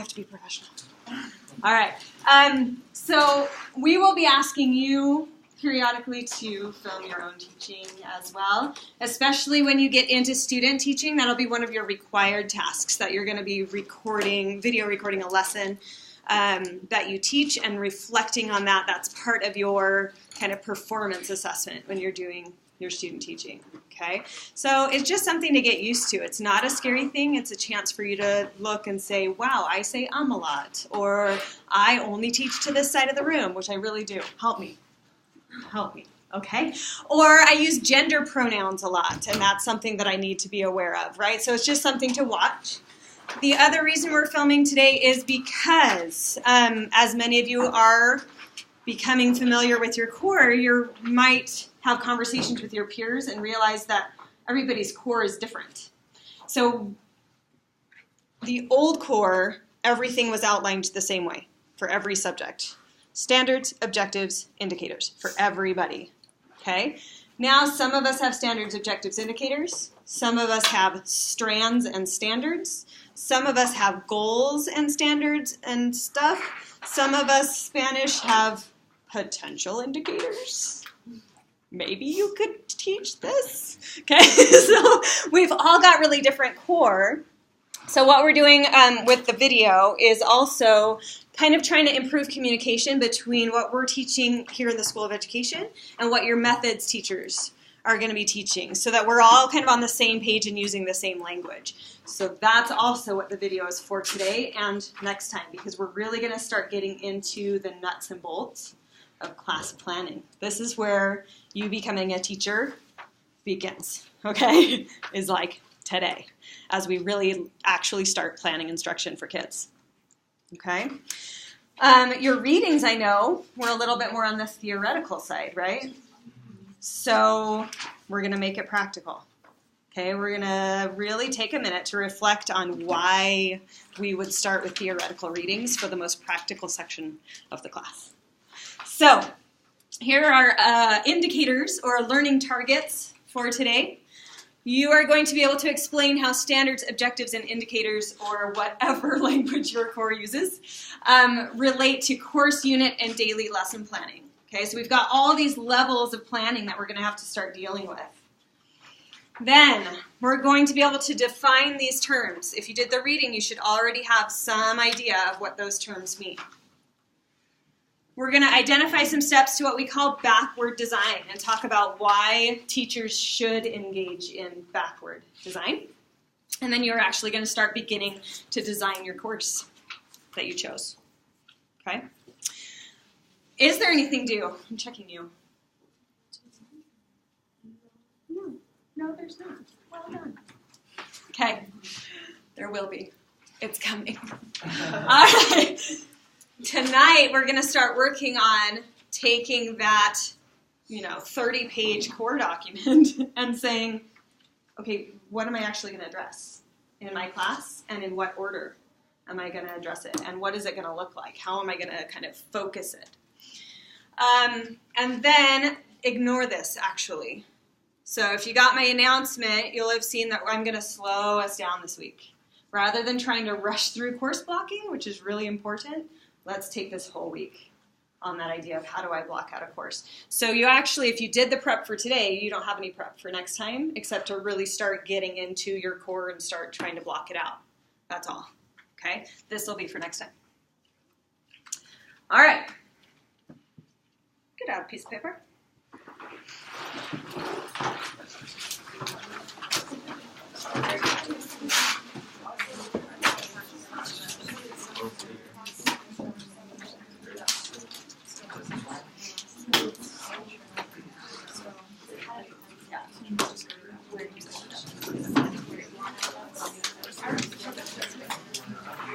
have to be professional. All right. So we will be asking you periodically to film your own teaching as well, especially when you get into student teaching. That'll be one of your required tasks, that you're going to be video recording a lesson that you teach and reflecting on that. That's part of your kind of performance assessment when you're doing your student teaching, okay? So it's just something to get used to. It's not a scary thing. It's a chance for you to look and say, wow, I say a lot, or I only teach to this side of the room, which I really do. Help me, okay? Or I use gender pronouns a lot, and that's something that I need to be aware of, right? So it's just something to watch. The other reason we're filming today is because, as many of you are becoming familiar with your core, you might have conversations with your peers and realize that everybody's core is different. So the old core, everything was outlined the same way for every subject. Standards, objectives, indicators for everybody, okay? Now some of us have standards, objectives, indicators. Some of us have strands and standards. Some of us have goals and standards and stuff. Some of us, Spanish, have potential indicators. Maybe you could teach this. Okay, so we've all got really different core. So what we're doing with the video is also kind of trying to improve communication between what we're teaching here in the School of Education and what your methods teachers are going to be teaching, so that we're all kind of on the same page and using the same language. So that's also what the video is for today and next time, because we're really going to start getting into the nuts and bolts of class planning. This is where you becoming a teacher begins, okay? Is like today, as we really actually start planning instruction for kids, okay? Your readings, I know, were a little bit more on the theoretical side, right? So we're going to make it practical, okay? We're going to really take a minute to reflect on why we would start with theoretical readings for the most practical section of the class. So here are indicators or learning targets for today. You are going to be able to explain how standards, objectives, and indicators, or whatever language your core uses, relate to course unit and daily lesson planning. Okay, so we've got all these levels of planning that we're going to have to start dealing with. Then we're going to be able to define these terms. If you did the reading, you should already have some idea of what those terms mean. We're going to identify some steps to what we call backward design and talk about why teachers should engage in backward design. And then you're actually going to start beginning to design your course that you chose. Okay? Is there anything due? I'm checking you. No, there's not. Well done. Okay. There will be. It's coming. All right. Tonight, we're going to start working on taking that, 30-page core document and saying, okay, what am I actually going to address in my class, and in what order am I going to address it, and what is it going to look like? How am I going to kind of focus it? And then ignore this, actually. So if you got my announcement, you'll have seen that I'm going to slow us down this week. Rather than trying to rush through course blocking, which is really important, let's take this whole week on that idea of how do I block out a course. So you actually, if you did the prep for today, you don't have any prep for next time, except to really start getting into your core and start trying to block it out. That's all, okay? This will be for next time. All right. Get out a piece of paper.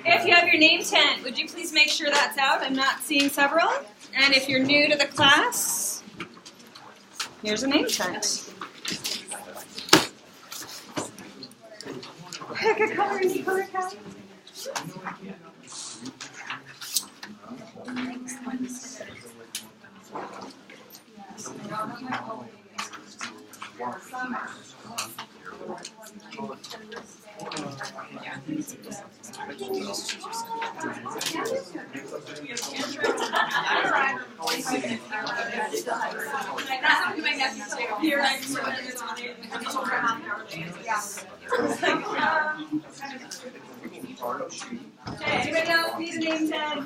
If you have your name tent, would you please make sure that's out? I'm not seeing several. And if you're new to the class, here's a name tent. Pick a color in the color card. Okay, anybody else need a name tag?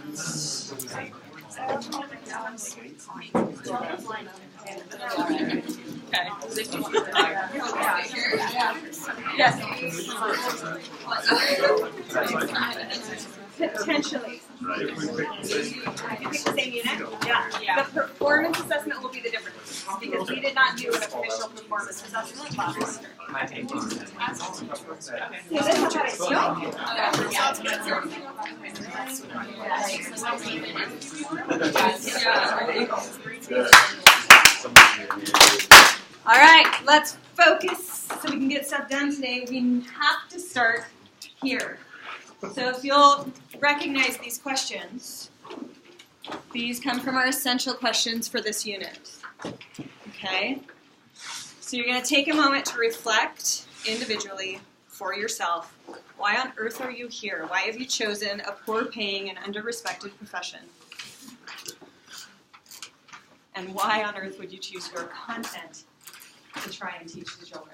Yes. Potentially. Pick the same unit? Yeah. The performance assessment will be the difference because we did not do an official performance assessment last year. All right, let's focus so we can get stuff done today. We have to start here. So if you'll recognize these questions, these come from our essential questions for this unit. Okay? So you're going to take a moment to reflect individually for yourself. Why on earth are you here? Why have you chosen a poor-paying and under-respected profession? And why on earth would you choose your content to try and teach the children?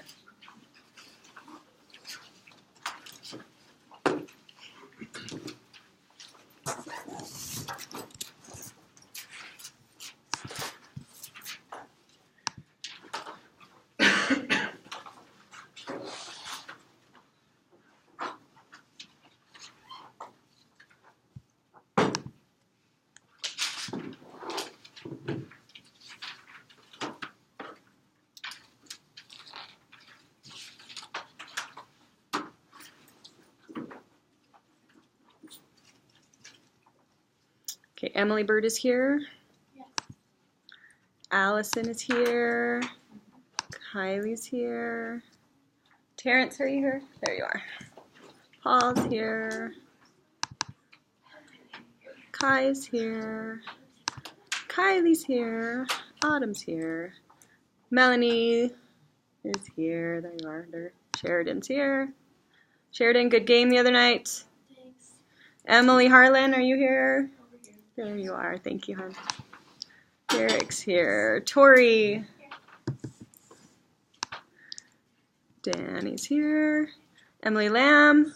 Okay, Emily Bird is here. Yes. Allison is here. Kylie's here. Terrence, are you here? There you are. Paul's here. Kai's here. Kylie's here. Autumn's here. Melanie is here. There you are. There. Sheridan's here. Sheridan, good game the other night. Thanks. Emily Harlan, are you here? There you are. Thank you, hon. Derek's here. Tori. Danny's here. Emily Lamb.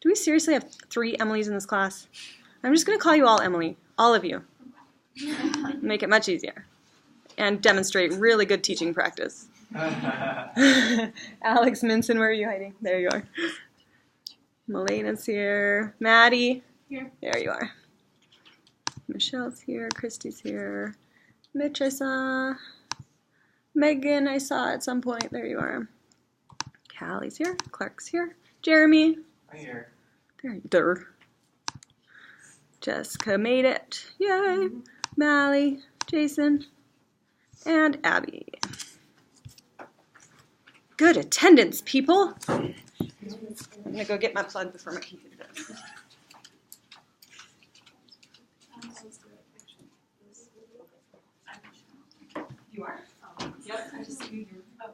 Do we seriously have 3 Emilys in this class? I'm just going to call you all Emily. All of you. Make it much easier. And demonstrate really good teaching practice. Alex Minson, where are you hiding? There you are. Melena's here. Maddie. Here. There you are. Michelle's here, Christy's here, Mitch I saw, Megan I saw at some point, there you are. Callie's here, Clark's here, Jeremy. I'm here. There. Jessica made it, yay. Mally, Jason, and Abby. Good attendance, people. I'm gonna go get my plug before my computer does. You are? Oh, yep. I just see you. Oh.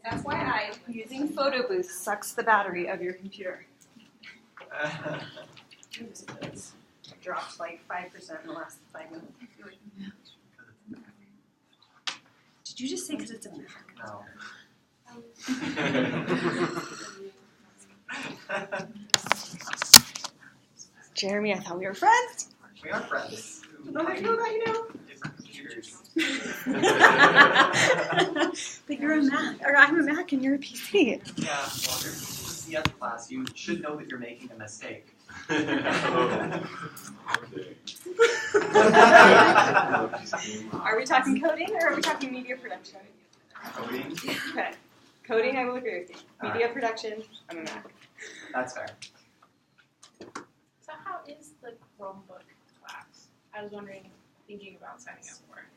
FYI, using photo booth sucks the battery of your computer. Dropped like 5% in the last 5 minutes. Did you just say because it's a Mac? No. Jeremy, I thought we were friends. We are friends. Oh, I know that, you know. Different computers. But you're a Mac, or I'm a Mac and you're a PC. Yeah, well, if you're teaching the CF class, you should know that you're making a mistake. Are we talking coding or are we talking media production? Coding? Okay. Coding, I will agree with you. Media production, I'm a Mac. That's fair. So how is the Chromebook class? I was wondering, thinking about signing up for it.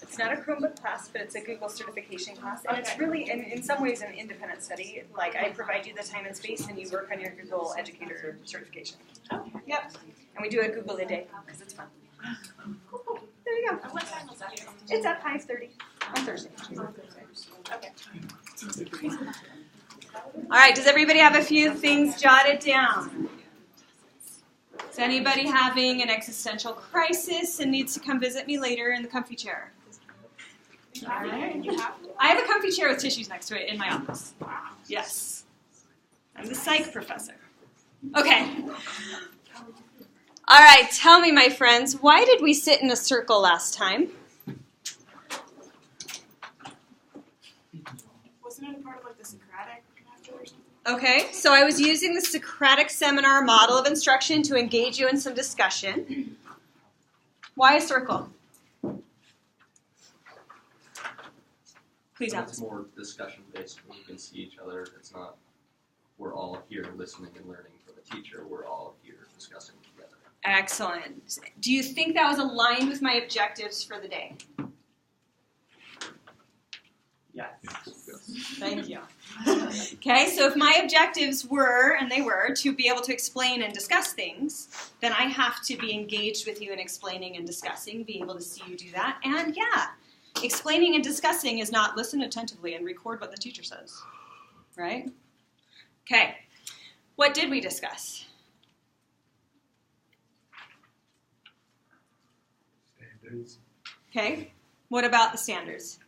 It's not a Chromebook class, but it's a Google certification class. And it's really, in some ways, an independent study. Like, I provide you the time and space, and you work on your Google Educator certification. Okay. Yep. And we do a Google a day, because it's fun. Cool. There you go. And what time was that? It's at 5:30 on Thursday. Okay. All right, does everybody have a few things jotted down? Is anybody having an existential crisis and needs to come visit me later in the comfy chair? All right. I have a comfy chair with tissues next to it in my office. Yes. I'm the psych professor. Okay. All right, tell me, my friends, why did we sit in a circle last time? Wasn't it a part of like the Socratic method or something? Okay, so I was using the Socratic seminar model of instruction to engage you in some discussion. Why a circle? Please It's ask. more discussion based when you can see each other. It's not we're all here listening and learning from a teacher. We're all here discussing together. Excellent. Do you think that was aligned with my objectives for the day? Yes. Thank you. Okay, so if my objectives were, and they were, to be able to explain and discuss things, then I have to be engaged with you in explaining and discussing, be able to see you do that. And yeah, explaining and discussing is not listen attentively and record what the teacher says, right? Okay, what did we discuss? Standards. Okay, what about the standards?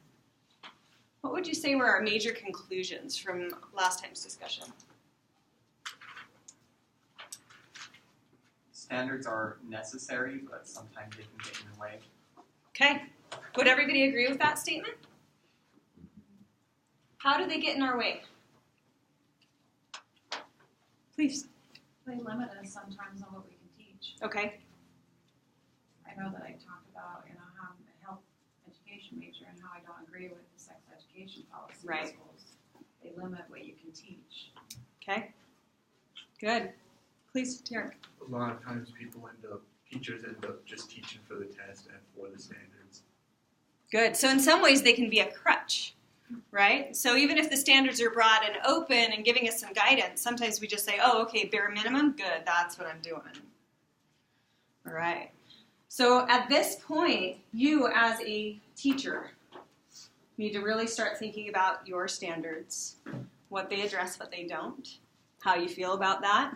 What would you say were our major conclusions from last time's discussion? Standards are necessary, but sometimes they can get in the way. Okay, would everybody agree with that statement? How do they get in our way? Please. They limit us sometimes on what we can teach. Okay, I know that I talked about, I'm a health education major and how I don't agree with the sex education policy Right. in schools. They limit what you can teach. okay, good. Please, Tarek. A lot of times teachers end up just teaching for the test and for the standards. Good. So in some ways they can be a crutch, right? So even if the standards are broad and open and giving us some guidance, sometimes we just say, oh, okay, bare minimum, good, that's what I'm doing. All right. So at this point, you as a teacher need to really start thinking about your standards, what they address, what they don't, how you feel about that,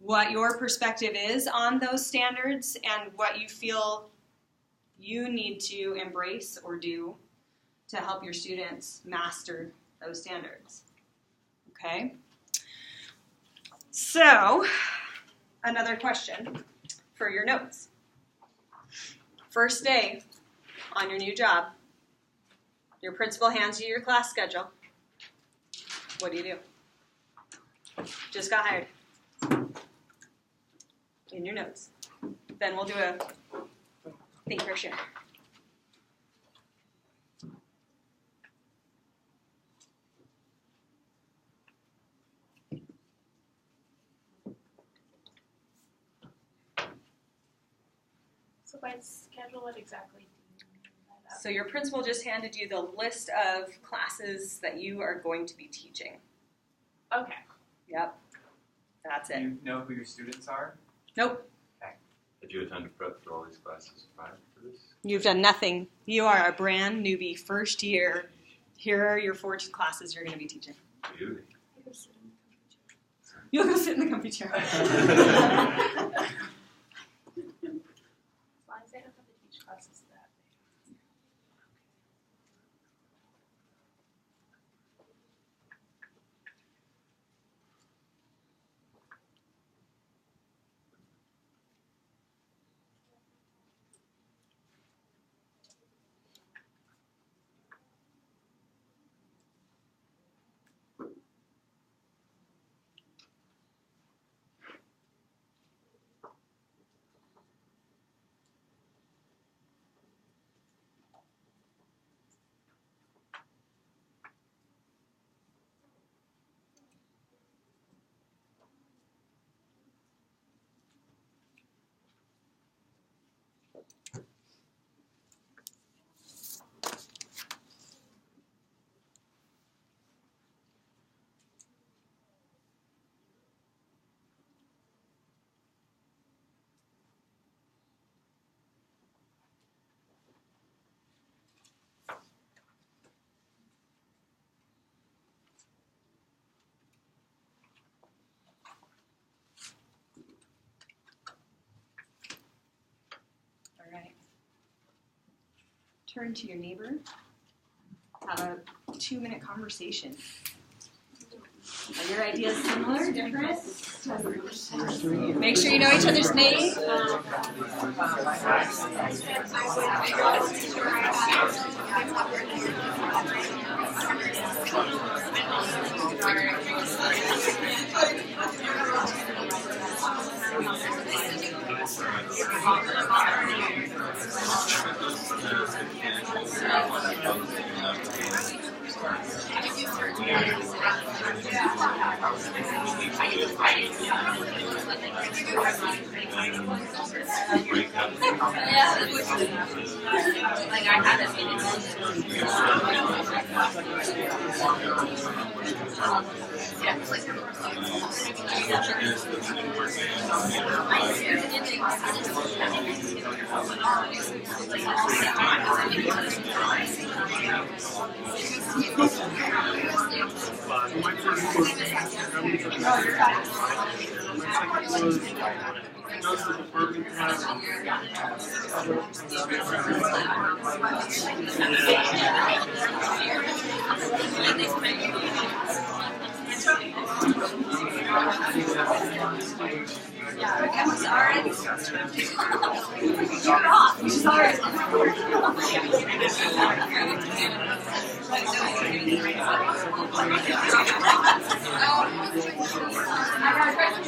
what your perspective is on those standards, and what you feel you need to embrace or do to help your students master those standards. Okay? So, another question for your notes. First day on your new job, your principal hands you your class schedule. What do? Just got hired. In your notes. Then we'll do a think or share. So by schedule, what exactly do you mean by that? So your principal just handed you the list of classes that you are going to be teaching. Okay. Yep. That's Do it. you know who your students are? Nope. Did you attend to prep for all these classes prior to this? You've done nothing. You are a brand newbie, first year. Here are your 4 classes you're going to be teaching. Really? You'll go sit in the comfy chair. As long as they don't have to teach classes that day. All right. Turn to your neighbor. Have a 2-minute conversation. Are your ideas similar, different? Make sure you know each other's name.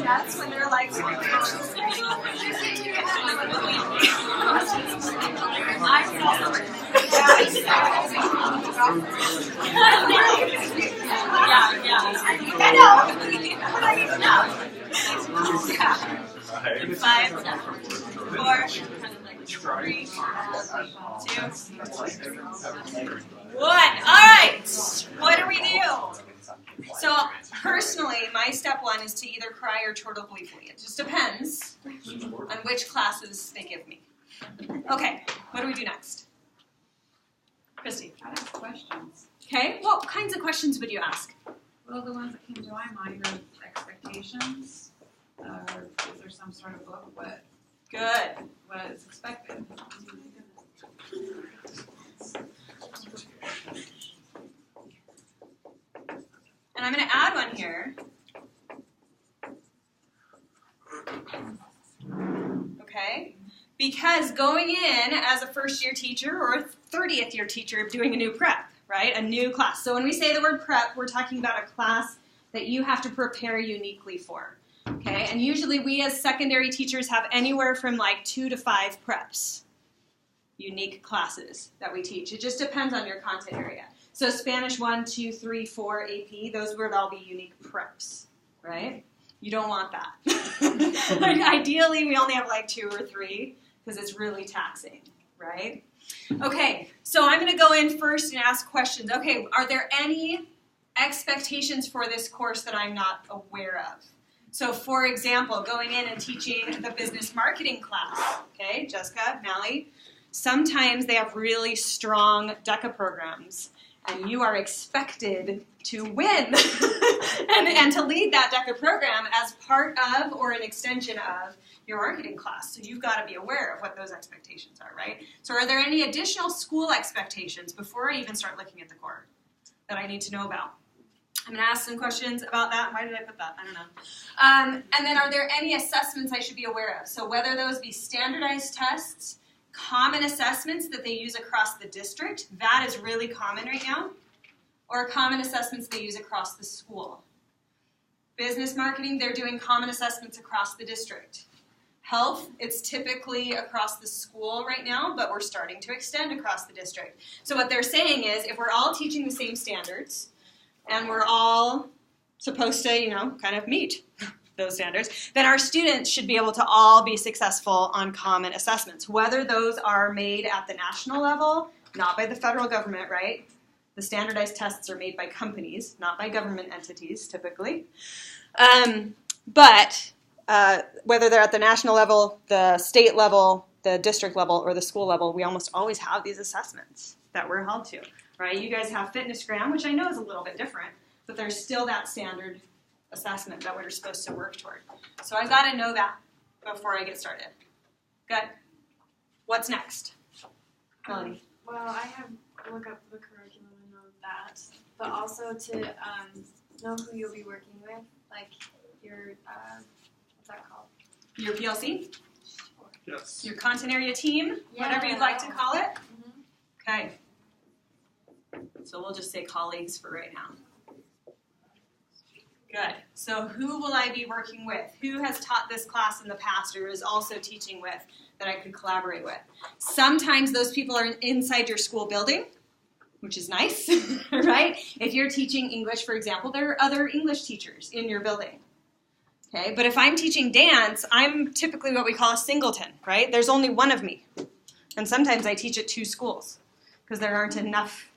That's when they're like, I know. 5, 4, 3, 2, 1. All right. What do we do? So personally, my step 1 is to either cry or chortle gleefully. It just depends on which classes they give me. Okay, what do we do next? Christy. I have questions. Okay, what kinds of questions would you ask? Well, the ones that came to my mind are expectations. Is there some sort of book what is expected? And I'm going to add one here. Okay? Because going in as a first-year teacher or a 30th year teacher doing a new prep, right? A new class. So when we say the word prep, we're talking about a class that you have to prepare uniquely for. Okay? And usually we as secondary teachers have anywhere from like 2 to 5 preps. Unique classes that we teach. It just depends on your content area. So Spanish 1, 2, 3, 4, AP, those would all be unique preps, right? You don't want that. Ideally, we only have like 2 or 3 because it's really taxing, right? Okay, so I'm going to go in first and ask questions. Okay, are there any expectations for this course that I'm not aware of? So for example, going in and teaching the business marketing class, okay, Jessica, Mally, sometimes they have really strong DECA programs. And you are expected to win and to lead that DECA program as part of or an extension of your marketing class. So you've got to be aware of what those expectations are, right? So are there any additional school expectations before I even start looking at the core that I need to know about? I'm going to ask some questions about that. Why did I put that? I don't know. And then are there any assessments I should be aware of? So whether those be standardized tests, common assessments that they use across the district, that is really common right now, or common assessments they use across the school. Business marketing, they're doing common assessments across the district. Health, it's typically across the school right now, but we're starting to extend across the district. So what they're saying is, if we're all teaching the same standards, and we're all supposed to, kind of meet those standards, then our students should be able to all be successful on common assessments, whether those are made at the national level, not by the federal government, right? The standardized tests are made by companies, not by government entities, typically. But whether they're at the national level, the state level, the district level, or the school level, we almost always have these assessments that we're held to, right? You guys have FitnessGram, which I know is a little bit different, but there's still that standard assessment that we're supposed to work toward. So I got to know that before I get started. Good. What's next? Melanie. Well, I have to look up the curriculum and know that, but also to know who you'll be working with, like your, what's that called? Your PLC? Yes. Your content area team? Whatever you'd like to call it? Okay. So we'll just say colleagues for right now. Good. So who will I be working with? Who has taught this class in the past or is also teaching with that I could collaborate with? Sometimes those people are inside your school building, which is nice, right? If you're teaching English, for example, there are other English teachers in your building. Okay, but if I'm teaching dance, I'm typically what we call a singleton, right? There's only one of me. And sometimes I teach at 2 schools because there aren't enough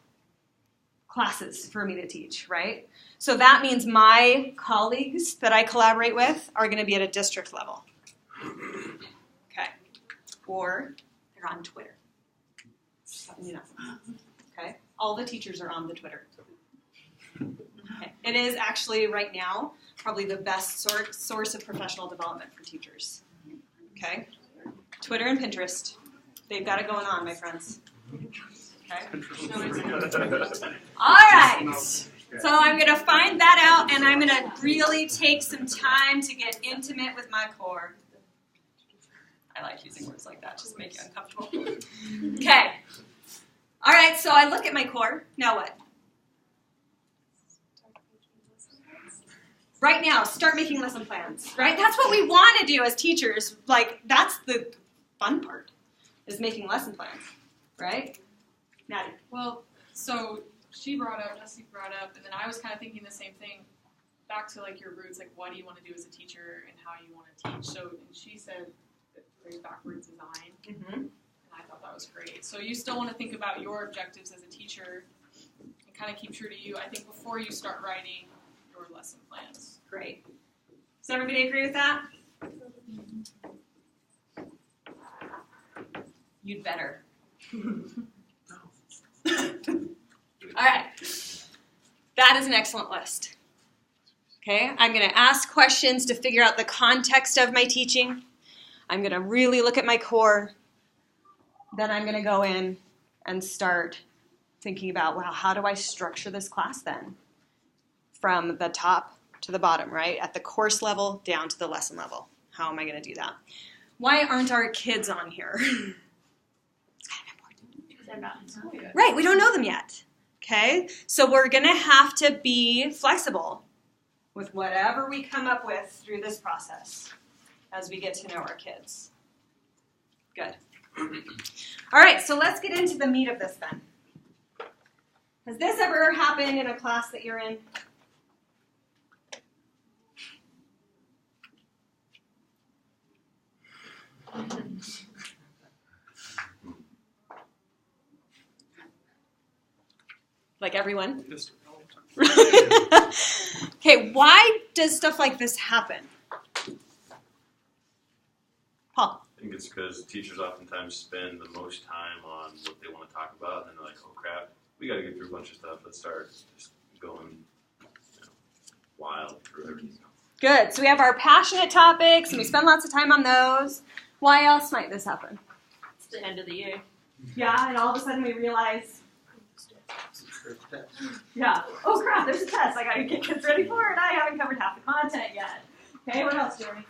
classes for me to teach, right? So that means my colleagues that I collaborate with are going to be at a district level. Okay. Or they're on Twitter. You know. Okay. All the teachers are on the Twitter. Okay. It is actually right now probably the best source of professional development for teachers. Okay? Twitter and Pinterest. They've got it going on, my friends. Okay? All right. So I'm going to find that out, and I'm going to really take some time to get intimate with my core. I like using words like that, just make you uncomfortable. Okay. All right, so I look at my core. Now what? Right now, start making lesson plans, right? That's what we want to do as teachers. Like, that's the fun part, is making lesson plans, right? Maddie. Well, so Jesse brought up, and then I was kind of thinking the same thing, back to like your roots, like what do you want to do as a teacher and how you want to teach. So, and she said that very backwards design, and I thought that was great. So you still want to think about your objectives as a teacher and kind of keep true to you, I think, before you start writing your lesson plans. Great. Does everybody agree with that? You'd better. All right. That is an excellent list. Okay, I'm going to ask questions to figure out the context of my teaching. I'm going to really look at my core. Then I'm going to go in and start thinking about, wow, how do I structure this class then? From the top to the bottom, right? At the course level down to the lesson level. How am I going to do that? Why aren't our kids on here? It's kind of important. They're not in school yet. Right, we don't know them yet. Okay? So we're going to have to be flexible with whatever we come up with through this process as we get to know our kids. Good. All right, so let's get into the meat of this then. Has this ever happened in a class that you're in? Like everyone? Okay, why does stuff like this happen? Paul? I think it's because teachers oftentimes spend the most time on what they want to talk about, and then they're like, oh crap, we got to get through a bunch of stuff. Let's start just going wild through everything. Good. So we have our passionate topics, and we spend lots of time on those. Why else might this happen? It's the end of the year. Yeah, and all of a sudden we realize, yeah, oh crap, there's a test. I got to get kids ready for it. I haven't covered half the content yet. Okay, what else, Jeremy?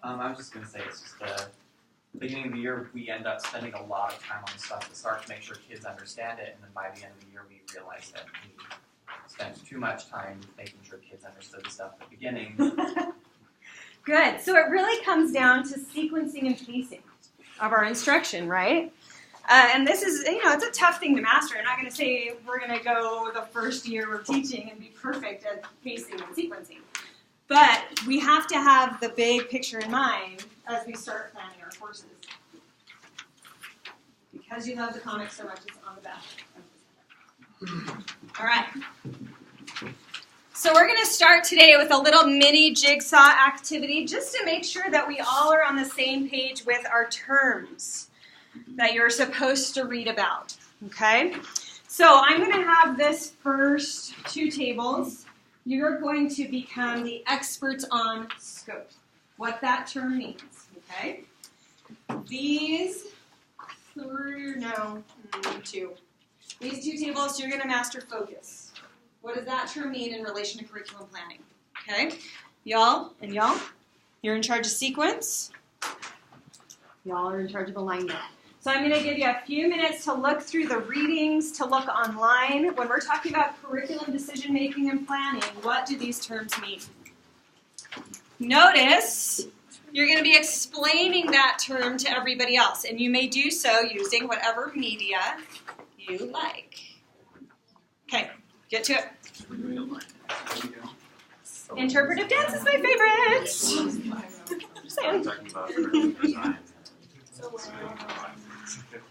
I was just going to say, it's just the beginning of the year, we end up spending a lot of time on the stuff to start to make sure kids understand it, and then by the end of the year, we realize that we spent too much time making sure kids understood the stuff at the beginning. Good. So it really comes down to sequencing and pacing of our instruction, right? And this is, it's a tough thing to master. I'm not going to say we're going to go the first year of teaching and be perfect at pacing and sequencing. But we have to have the big picture in mind as we start planning our courses. Because you love the comics so much, it's on the back. All right. So we're going to start today with a little mini jigsaw activity just to make sure that we all are on the same page with our terms that you're supposed to read about. Okay? So I'm going to have this first two tables. You're going to become the experts on scope, what that term means. Okay? These These two tables, you're going to master focus. What does that term mean in relation to curriculum planning? Okay? Y'all and y'all, you're in charge of sequence. Y'all are in charge of alignment. So I'm going to give you a few minutes to look through the readings, to look online. When we're talking about curriculum decision making and planning, what do these terms mean? Notice you're going to be explaining that term to everybody else, and you may do so using whatever media you like. Okay, get to it. Interpretive dance is my favorite. Just saying.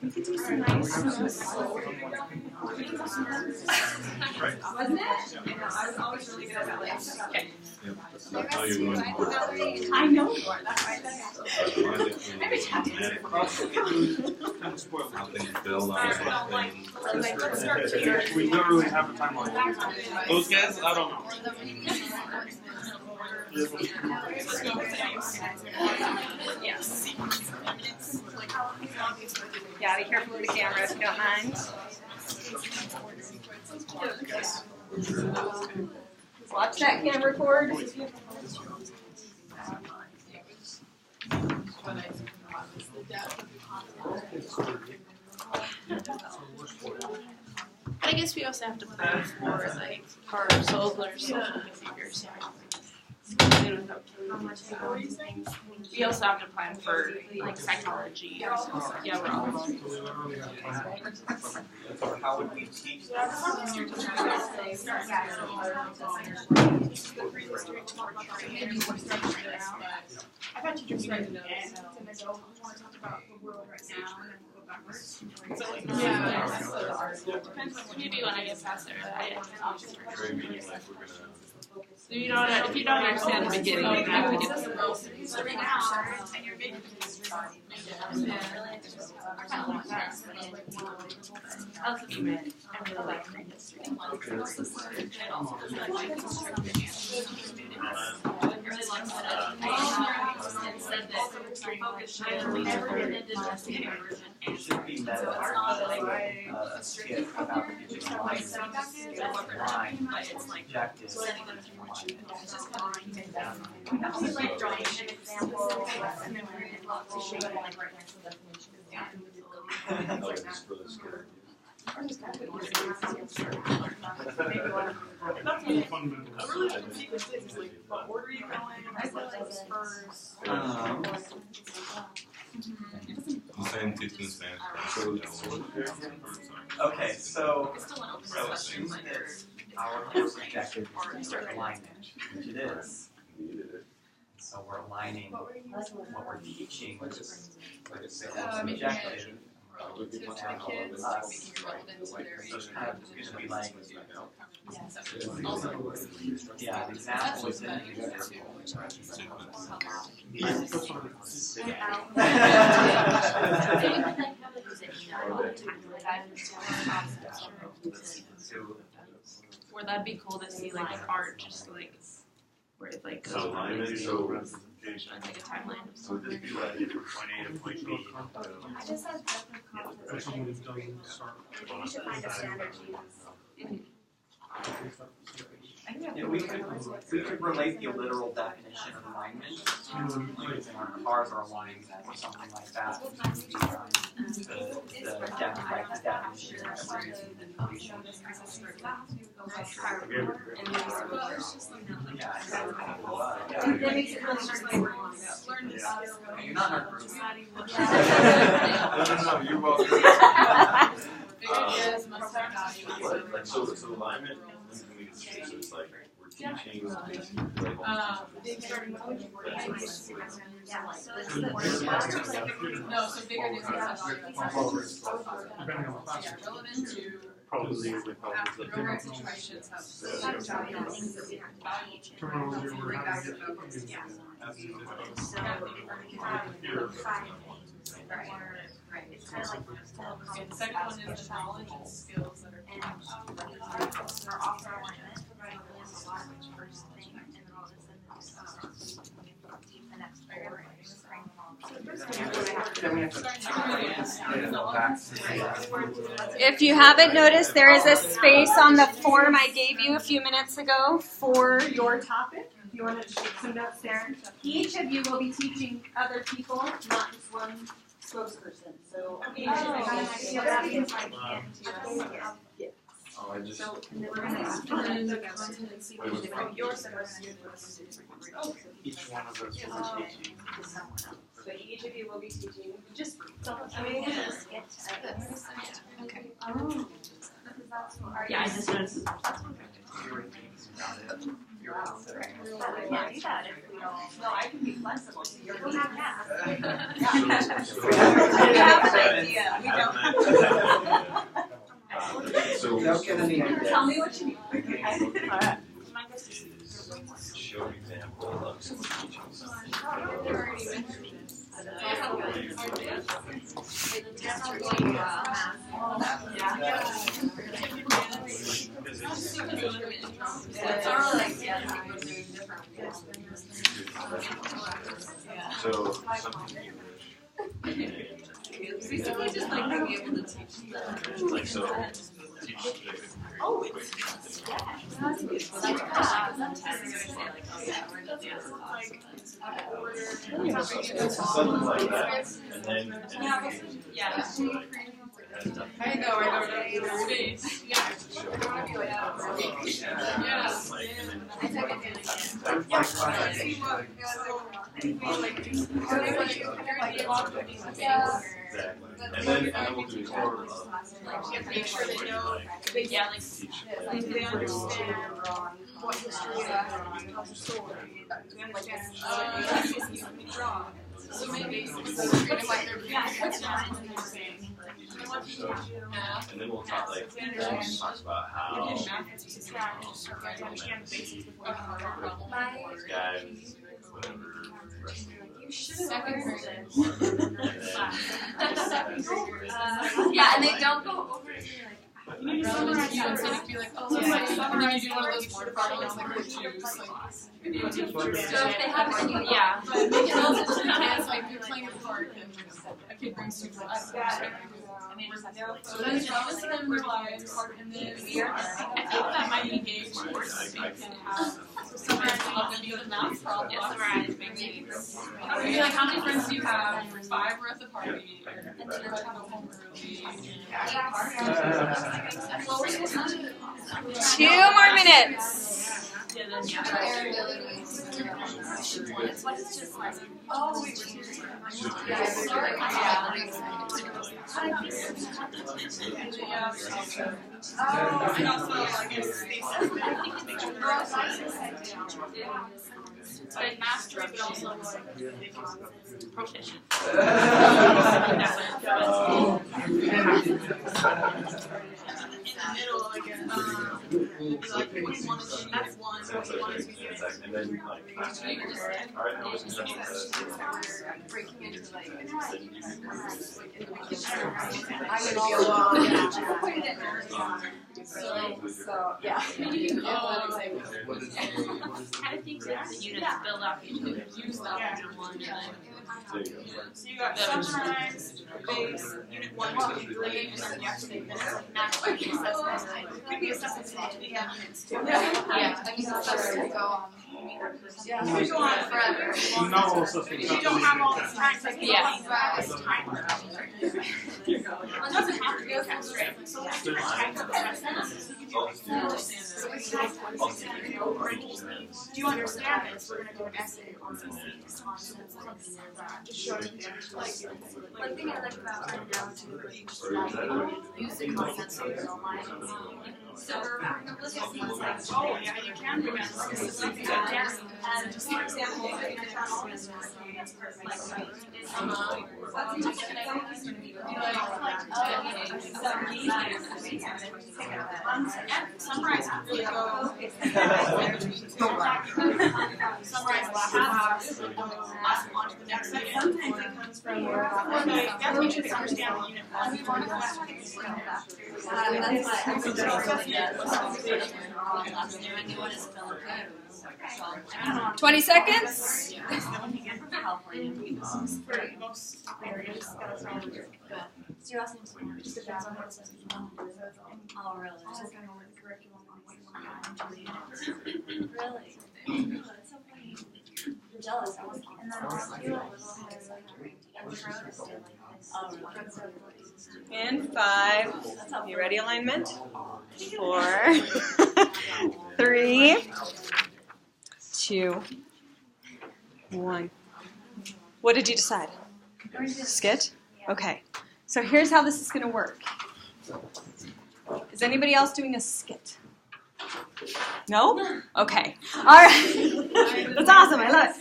You could do some nice wasn't it? I was always really good at that. Okay. I know you are. That's right. Every time. We literally have a timeline. Those guys, I don't know. Yes. Yeah, be careful with the camera if you don't mind. Watch that camera cord. I guess we also have to plan for like our social behaviors. We also have to plan for like psychology. Yeah, we're all. How would we teach that? I've had teachers write notes and they go, I want to talk about the world right now and then we'll go backwards. Maybe when I get past there, so you don't, if you don't understand the beginning, you have to get the rules. So right now, and you're making I'll keep you in. I really like history. It should be met a skit about the digital line, objectives. Like drawing an example, and then we're going to show you like right next to the definition. Okay, so assume that our course objective is to start alignment, which it is. So we're aligning what we're teaching, which is like a course objective. So it's kind of going to be like, yeah, the example is in here. Or that'd be cool to see like art, just like where it like So alignment, so it's like a timeline of so would this be like from point A to point B? I just had definite confidence. Maybe we should find a standard to use. Yeah, we could relate the literal definition of alignment using our cars are aligned or something like that. The definition that we're using the information. That makes it really hard to learn this. You're not in our group. No, you're welcome. Like so alignment. So it's like we're teaching? Big starting with like no, so big ideas are relevant to Probably with real world situations have value It's kind of like the second one is the knowledge and skills that are our offer alignment, right? Is a lot first thing, and then all of a sudden the next four If you haven't noticed, there is a space on the form I gave you a few minutes ago for your topic. If you want to take some notes there. Each of you will be teaching other people, not just one spokesperson. So I just and then we're going to each one of us will be teaching. So each of you will be teaching just okay. Yeah, I just noticed. No, I can be flexible. So you're we have that. We have an idea. We don't. so Don't get any ideas. Tell me what you need. Okay. Show an example of some teaching something. So something Basically just like being able to teach like so teach something like that, and then I know space. Yeah. and then we'll do more Make sure they know they understand what history is, tells a story. They understand draw. So maybe it's like they're and then we'll talk like talk about how guys whatever Yeah, and they don't go over it. you need to summarize you instead of be like, oh, let's like summarize you one of those board problems like with juice. Like, So if they have one, yeah. but make it also to the kids, like you're playing at the park and a kid brings soup. So then it's relevant to them in their lives, and then I think that might engage more so you can have summarize how to deal with math problems. Maybe like how many friends do you have? 5 were at the party, and 2 had to go home early. 2 more minutes. Like mastery, but also like proficient. In the middle, like what do you want to do? That's one. What do you want to do? and then like alright, now let's jump breaking into like I would be alone. So yeah. Kind of think that the units build off each other. Use that one. There you go. So you got summarize, base, unit 1, 2, 3, and then you have to make this natural assessment. Could be assessments in units too. Yeah, I mean, that's just to go on. Yeah, you go on forever. If you don't have all this time, like it doesn't have to be a full straight. So let's do you understand this? We're gonna do an essay on this, something like that, just showing like. One thing I like about right now too is like using concepts in real life. So Oh, yeah, you can do that. and just for example, Summarize really go. Summarize last class, on to the next section. sometimes it comes from Or that teacher can understand the unit. that's what I think that's 20 seconds. For most areas, that's all we do. So you're asking me Just depends on what it says. Oh, really? Just kind of like the curriculum on what you want to do. Really? Oh, that's so funny. I'm jealous. I was and then I'll do a little In 5. You ready, alignment? 4, 3, 2, 1. What did you decide? Skit? Okay. So here's how this is going to work. Is anybody else doing a skit? No? Okay. All right. That's awesome. I love it.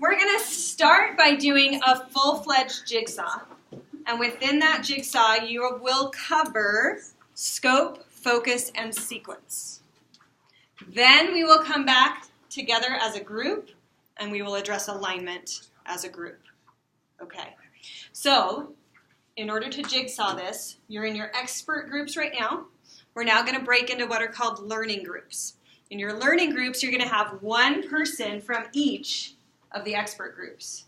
We're going to start by doing a full-fledged jigsaw. And within that jigsaw, you will cover scope, focus, and sequence. Then we will come back together as a group, and we will address alignment as a group. Okay. So, in order to jigsaw this, you're in your expert groups right now. We're now going to break into what are called learning groups. In your learning groups, you're going to have one person from each of the expert groups.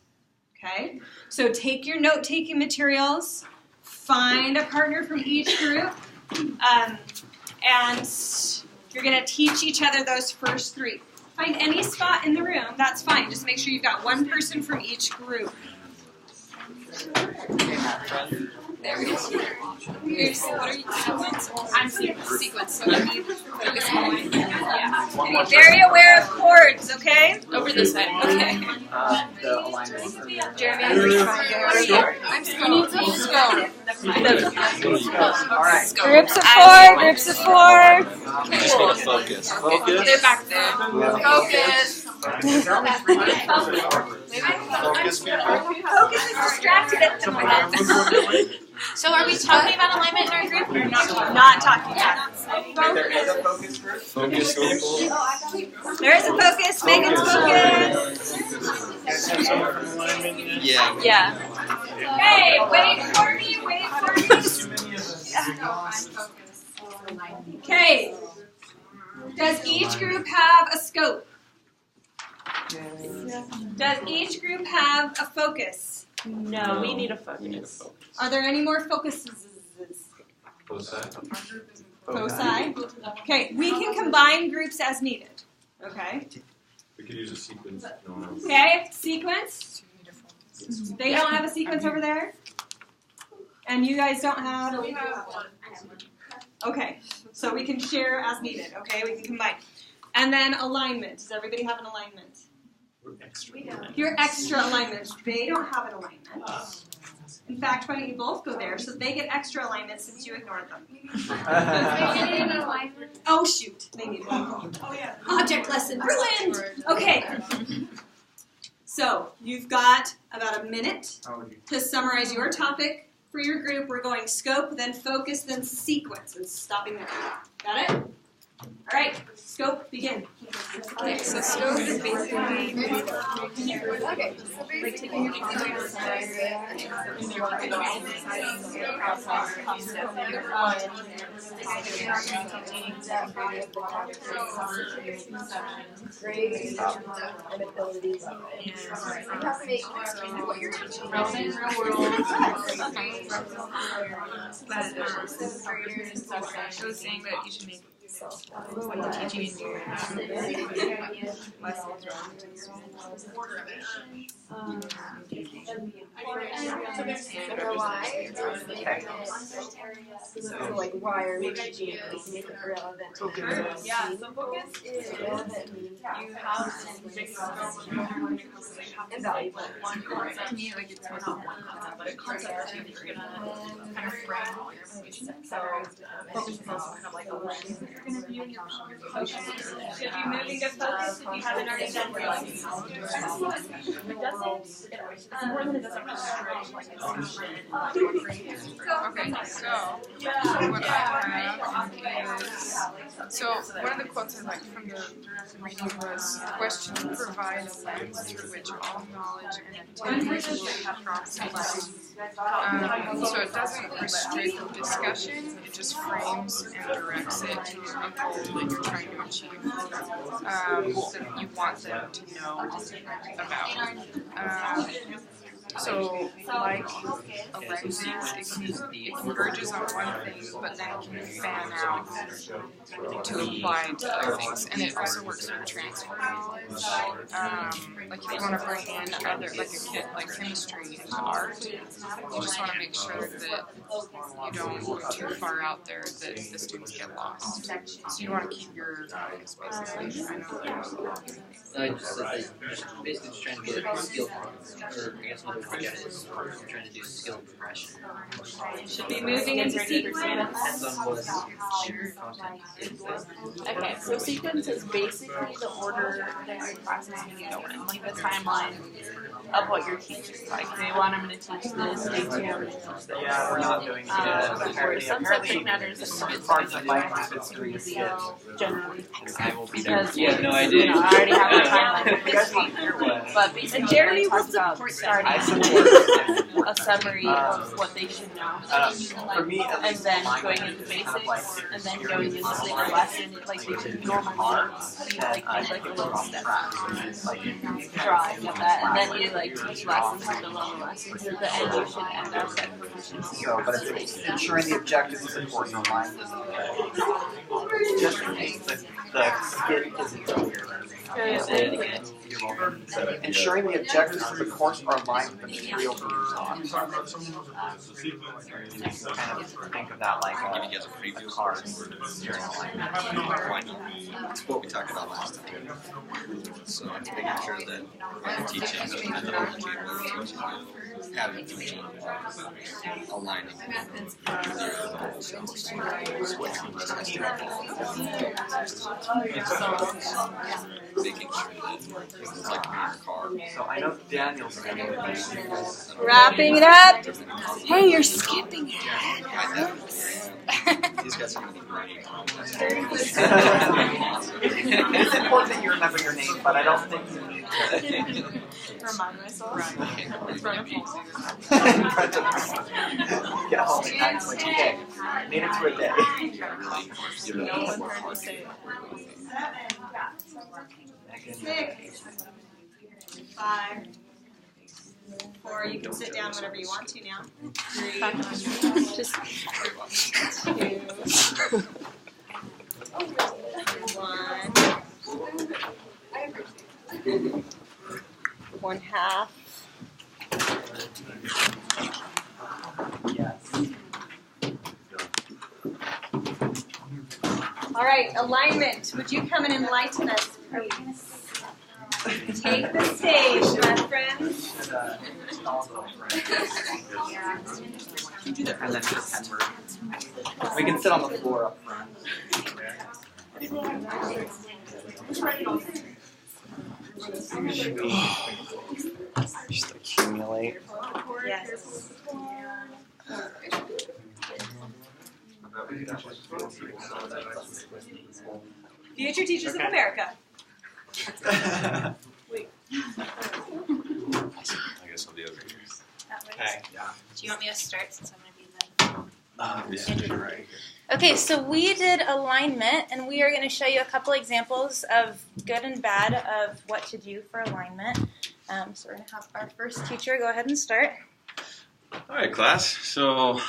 Okay? So take your note-taking materials, find a partner from each group, and you're going to teach each other those first 3. Find any spot in the room, that's fine. Just make sure you've got one person from each group. There it is. What are you sequence? I'm sequence, so you need focus point. Yeah. Be very aware of chords, okay? Over this way. Okay. The alignment. Jeremy, I'm scope. Alright. Groups of 4, groups of 4. Focus. They're back there. Focus. Focus is distracted at the moment. So are we talking about alignment in our group or not? Not talking about it. There is a focus group. Focus people. There is a focus. Megan's focus. Yeah. Yeah. Hey, wait for me. Wait for me. Okay. Does each group have a scope? Does each group have a focus? No, we need a focus. Are there any more focuses? Foci. Okay, we can combine groups as needed. Okay. We could use a sequence. Okay, sequence. They don't have a sequence over there? And you guys don't have? We have one. Okay, so we can share as needed. Okay, we can combine. And then alignment. Does everybody have an alignment? Your extra alignment. They don't have an alignment. In fact, why don't you both go there so they get extra alignment since you ignored them? Oh shoot, they need one. Oh yeah. Object lesson, ruined! Okay. So, you've got about a minute to summarize your topic for your group. We're going scope, then focus, then sequence, and stopping there. Got it? All right, scope, begin. Okay, so scope is basically like taking your I was saying that you should make Like the teaching lessons So like why are we teaching this? Make it relevant to the Yeah, so focus is you have big scope of invaluable. one concept. To me, like it's not one concept, but a concept that you're gonna kind of frame all your information. So focus is also kind of like a lens that you're gonna view your conversation. Should you move into focus if you haven't already done It doesn't. It's important that it doesn't restrict like it's Okay, so what I have is, so one of the quotes I liked from the reading was, question provide a lens through which all knowledge and activities will be processed. So it doesn't restrict discussion, it just frames and directs it to a goal that you're trying to achieve, that you want them to know about. So, like a lens, it converges on one thing, but then can fan out to apply to other things. And it also works with transfer knowledge. Like if you want to bring in other, like chemistry and art, you just want to make sure that you don't go too far out there that the students get lost. So you want to keep your focus basically. I know that. Basically just trying to get skill, or I guess another way to get it is trying to do skill progression. Should be moving into sequence. Depends on what your content is. Okay, so sequence is basically the order that your class is going to go in, like the timeline of what you're teaching. Like day one, I'm going to teach this. Day two, I'm going to teach this. Yeah, we're not doing it. Some subject matters and some parts of my class it's generally. I will be there. Because You have no idea. I already have a timeline. You guys want to hear what? But basically, Jeremy will talks about starting I with support a summary of what they should know. For me, at And least then mine going is into kind of basics, and then going into the lesson, like they should normally be like a little step drawing of that, and then you like teach lessons with the little lessons. At the end, you should end up at proficiency. So, but it's ensuring the objective is important online. Just in case the skit isn't over. You're welcome. Ensuring the objectives of the course are aligned with the material being taught. Kind of think of that like Giving you guys a preview of cards during alignment. That's what we talked about last time. So making sure that what you're teaching, the methodology of what you're teaching, have information aligning with your goals. So making sure that it's like in your car. So I know Daniel's Wrapping it up. Hey, you're skipping it. He's got some really great. It's important that you remember your name, but I don't think you need to. Remind myself. In front of me. Get home and act like, okay, made it to a day. No one heard me say it. 6, 5, 4. You can sit down whenever you want to now. 3, Just 2, 1 half. All right, alignment. Would you come and enlighten us, please? Take the stage, my friends. And then just Henry. We can sit on the floor up front. Just accumulate. Yes. Future Teachers of America. I guess I'll be over here. Okay. Do you want me to start since I'm going to be Right. Okay, so we did alignment, and we are going to show you a couple examples of good and bad of what to do for alignment. So we're going to have our first teacher go ahead and start. All right, class. So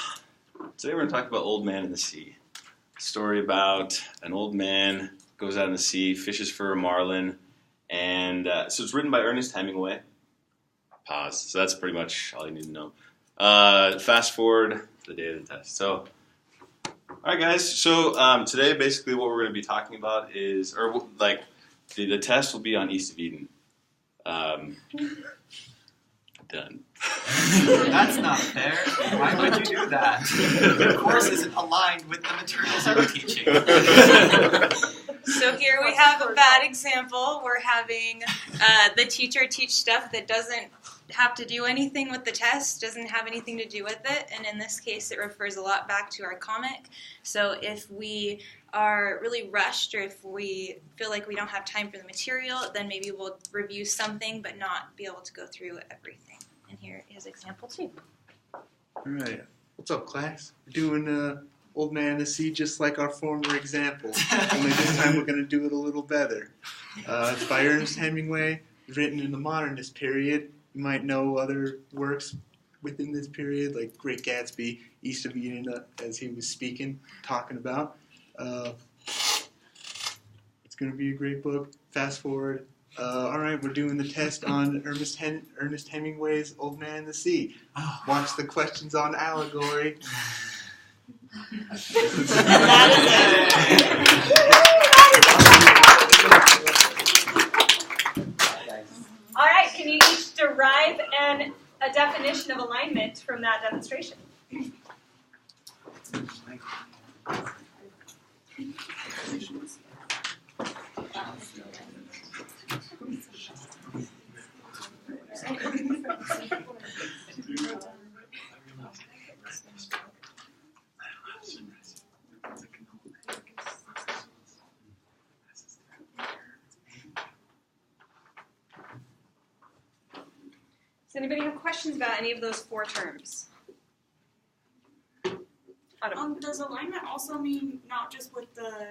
today we're going to talk about Old Man in the Sea. story about an old man goes out in the sea, fishes for a marlin, and so it's written by Ernest Hemingway. Pause. So that's pretty much all you need to know. Fast forward to the day of the test. So, all right, guys. So today, basically, what we're going to be talking about is, or like, the test will be on East of Eden. Done. That's not fair. Why would you do that? Your course isn't aligned with the materials I'm teaching. So here we have a bad example. We're having the teacher teach stuff that doesn't have to do anything with the test, doesn't have anything to do with it, and in this case it refers a lot back to our comic. So if we are really rushed or if we feel like we don't have time for the material, then maybe we'll review something but not be able to go through everything. And here is example 2. All right. What's up, class? We're doing Old Man in the Sea just like our former example. Only this time we're going to do it a little better. It's by Ernest Hemingway, written in the modernist period. You might know other works within this period, like Great Gatsby, East of Eden, as he was talking about. It's going to be a great book. Fast forward. All right, we're doing the test on Ernest Hemingway's Old Man in the Sea. Watch the questions on allegory. All right, can you each derive a definition of alignment from that demonstration? Does anybody have questions about any of those 4 terms? Does alignment also mean not just with the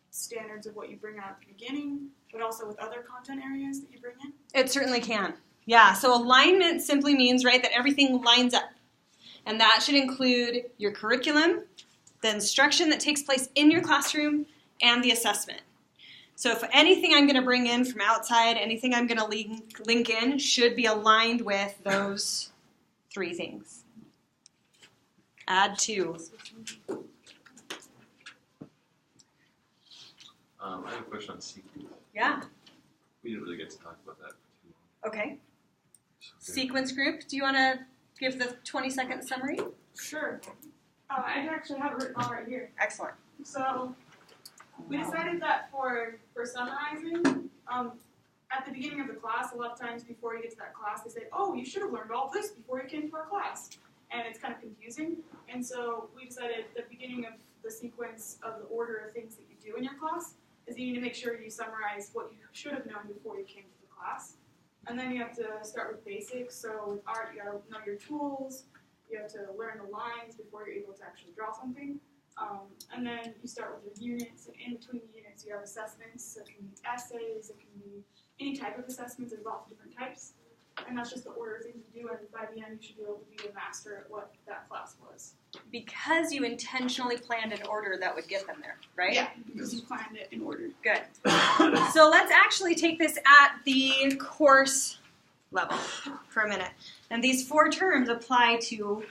standards of what you bring out at the beginning, but also with other content areas that you bring in? It certainly can. Yeah, so alignment simply means, right, that everything lines up. And that should include your curriculum, the instruction that takes place in your classroom, and the assessment. So if anything I'm going to bring in from outside, anything I'm going to link in, should be aligned with those 3 things. Add 2. I have a question on sequence. Yeah. We didn't really get to talk about that for too long. Okay. Sequence group. Do you want to give the 20-second summary? Sure. I actually have it written all right here. Excellent. So we decided that for summarizing, at the beginning of the class, a lot of times before you get to that class, they say, oh, you should have learned all this before you came to our class. And it's kind of confusing. And so we decided at the beginning of the sequence of the order of things that you do in your class is you need to make sure you summarize what you should have known before you came to the class. And then you have to start with basics. So with art, you got to know your tools. You have to learn the lines before you're able to actually draw something. And then you start with your units, and in between the units you have assessments. It can be essays, it can be any type of assessments. There's lots of different types. And that's just the order of things you do, and by the end you should be able to be a master at what that class was. Because you intentionally planned an order that would get them there, right? Yeah, because you planned it in order. Good. So let's actually take this at the course level for a minute. And these 4 terms apply to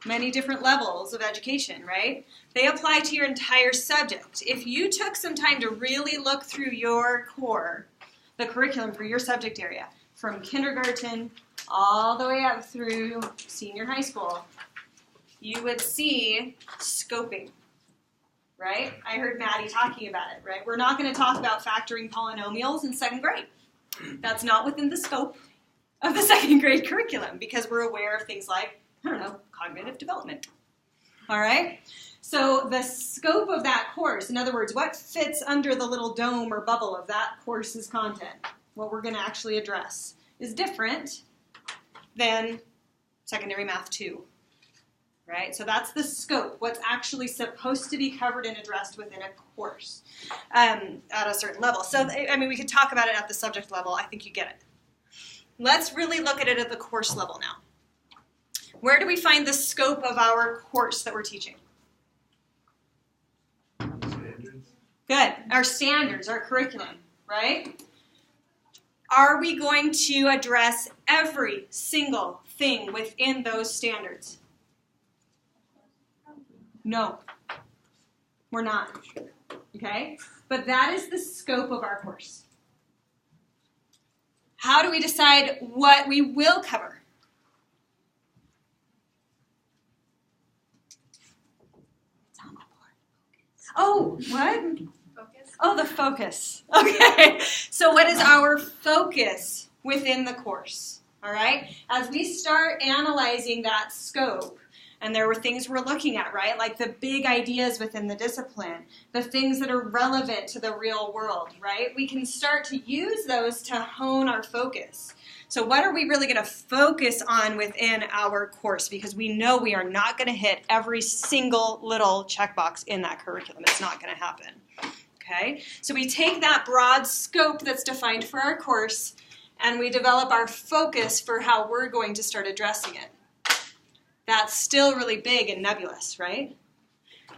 many different levels of education, right? They apply to your entire subject. If you took some time to really look through your core, the curriculum for your subject area, from kindergarten all the way up through senior high school, you would see scoping, right? I heard Maddie talking about it, right? We're not going to talk about factoring polynomials in 2nd grade. That's not within the scope of the 2nd grade curriculum because we're aware of things like, I don't know, cognitive development. All right? So the scope of that course, in other words, what fits under the little dome or bubble of that course's content, what we're going to actually address, is different than secondary math 2. Right? So that's the scope, what's actually supposed to be covered and addressed within a course at a certain level. So, I mean, we could talk about it at the subject level. I think you get it. Let's really look at it at the course level now. Where do we find the scope of our course that we're teaching? Good. Our standards, our curriculum, right? Are we going to address every single thing within those standards? No, we're not. Okay? But that is the scope of our course. How do we decide what we will cover? Oh, what? Focus? Oh, the focus. Okay. So what is our focus within the course? All right? As we start analyzing that scope, and there were things we're looking at, right? Like the big ideas within the discipline, the things that are relevant to the real world, right? We can start to use those to hone our focus. So what are we really going to focus on within our course? Because we know we are not going to hit every single little checkbox in that curriculum. It's not going to happen. Okay? So we take that broad scope that's defined for our course, and we develop our focus for how we're going to start addressing it. That's still really big and nebulous, right?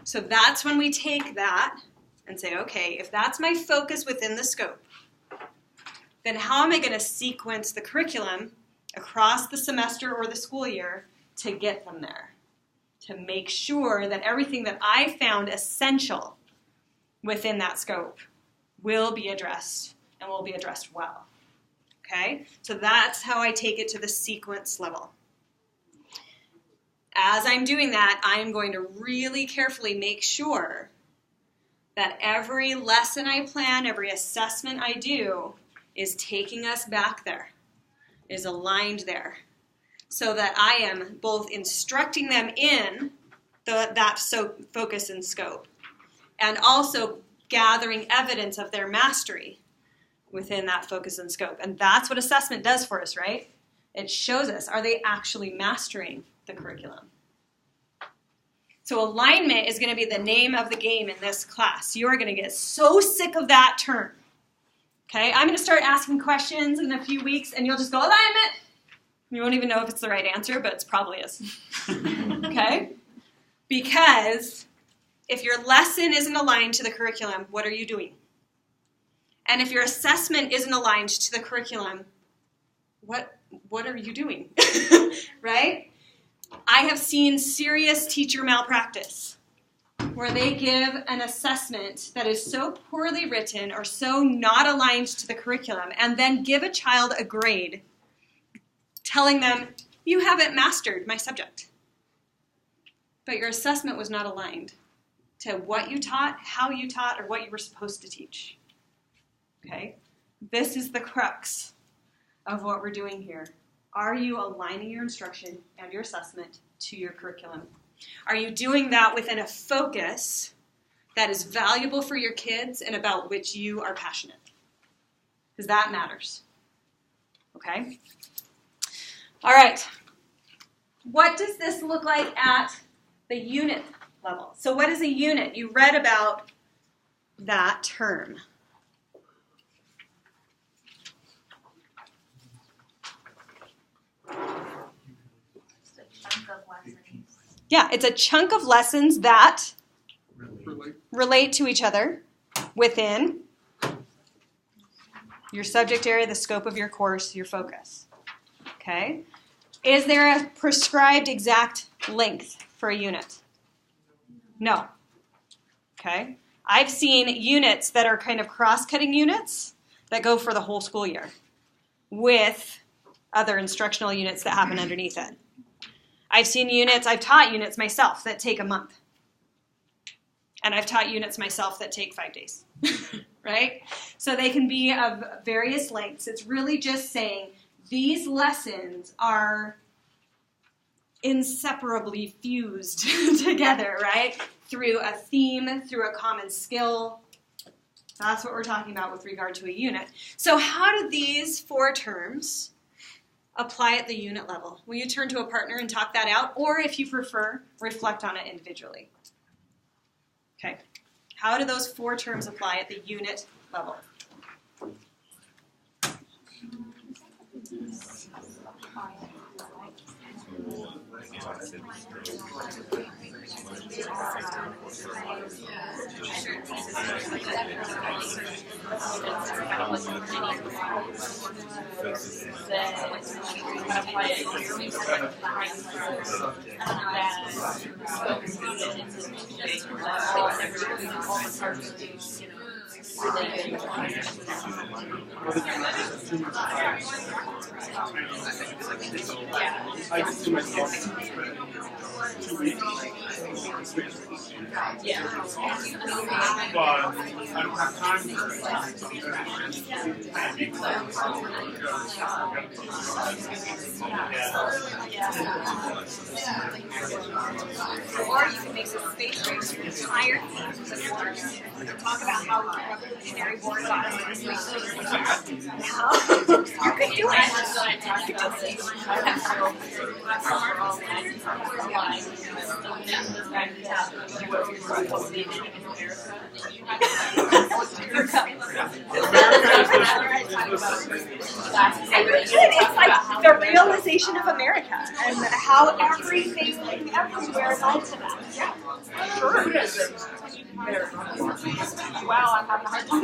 So that's when we take that and say, okay, if that's my focus within the scope, then how am I going to sequence the curriculum across the semester or the school year to get them there? To make sure that everything that I found essential within that scope will be addressed and will be addressed well. Okay? So that's how I take it to the sequence level. As I'm doing that, I'm going to really carefully make sure that every lesson I plan, every assessment I do, is taking us back there, is aligned there, so that I am both instructing them in that focus and scope, and also gathering evidence of their mastery within that focus and scope. And that's what assessment does for us, right? It shows us, are they actually mastering the curriculum? So alignment is going to be the name of the game in this class. You are going to get so sick of that term. Okay, I'm going to start asking questions in a few weeks, and you'll just go, alignment. You won't even know if it's the right answer, but it probably is. Okay? Because if your lesson isn't aligned to the curriculum, what are you doing? And if your assessment isn't aligned to the curriculum, what are you doing? Right? I have seen serious teacher malpractice, where they give an assessment that is so poorly written or so not aligned to the curriculum, and then give a child a grade telling them, you haven't mastered my subject. But your assessment was not aligned to what you taught, how you taught, or what you were supposed to teach. Okay? This is the crux of what we're doing here. Are you aligning your instruction and your assessment to your curriculum? Are you doing that within a focus that is valuable for your kids and about which you are passionate? Because that matters. Okay? All right. What does this look like at the unit level? So what is a unit? You read about that term. Yeah, it's a chunk of lessons that relate to each other within your subject area, the scope of your course, your focus. Okay? Is there a prescribed exact length for a unit? No. Okay? I've seen units that are kind of cross-cutting units that go for the whole school year with other instructional units that happen underneath it. I've taught units myself that take a month. And I've taught units myself that take 5 days, right? So they can be of various lengths. It's really just saying these lessons are inseparably fused together, right? Through a theme, through a common skill. That's what we're talking about with regard to a unit. So how do these 4 terms apply at the unit level? Will you turn to a partner and talk that out? Or if you prefer, reflect on it individually. Okay. How do those 4 terms apply at the unit level? I just do myself 2 weeks. Yeah. But I don't have time Or you can make some space for your entire team to talk about how revolutionary war got into this week. How? You could do It's like the realization of America and how everything everywhere lies to that. Yeah. Sure. Wow, I'm having a hard time.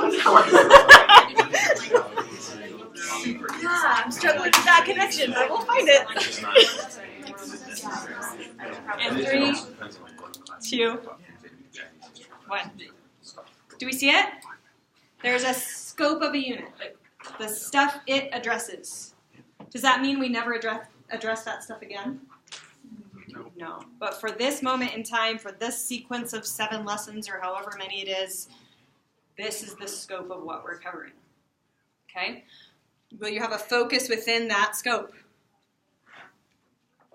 Yeah, I'm struggling with that connection, but we'll find it. And 3, 2, 1. Do we see it? There's a scope of a unit. The stuff it addresses. Does that mean we never address that stuff again? No. But for this moment in time, for this sequence of 7 lessons or however many it is, this is the scope of what we're covering. Okay? Will you have a focus within that scope?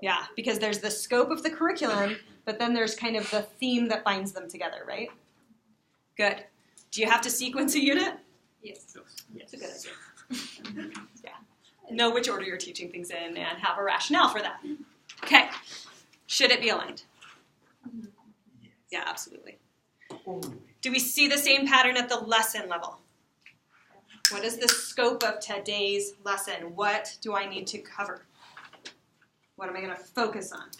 Yeah, because there's the scope of the curriculum, but then there's kind of the theme that binds them together, right? Good. Do you have to sequence a unit? Yes. It's a good idea. Yeah. Know which order you're teaching things in and have a rationale for that. Okay. Should it be aligned? Yeah, absolutely. Do we see the same pattern at the lesson level? What is the scope of today's lesson? What do I need to cover? What am I going to focus on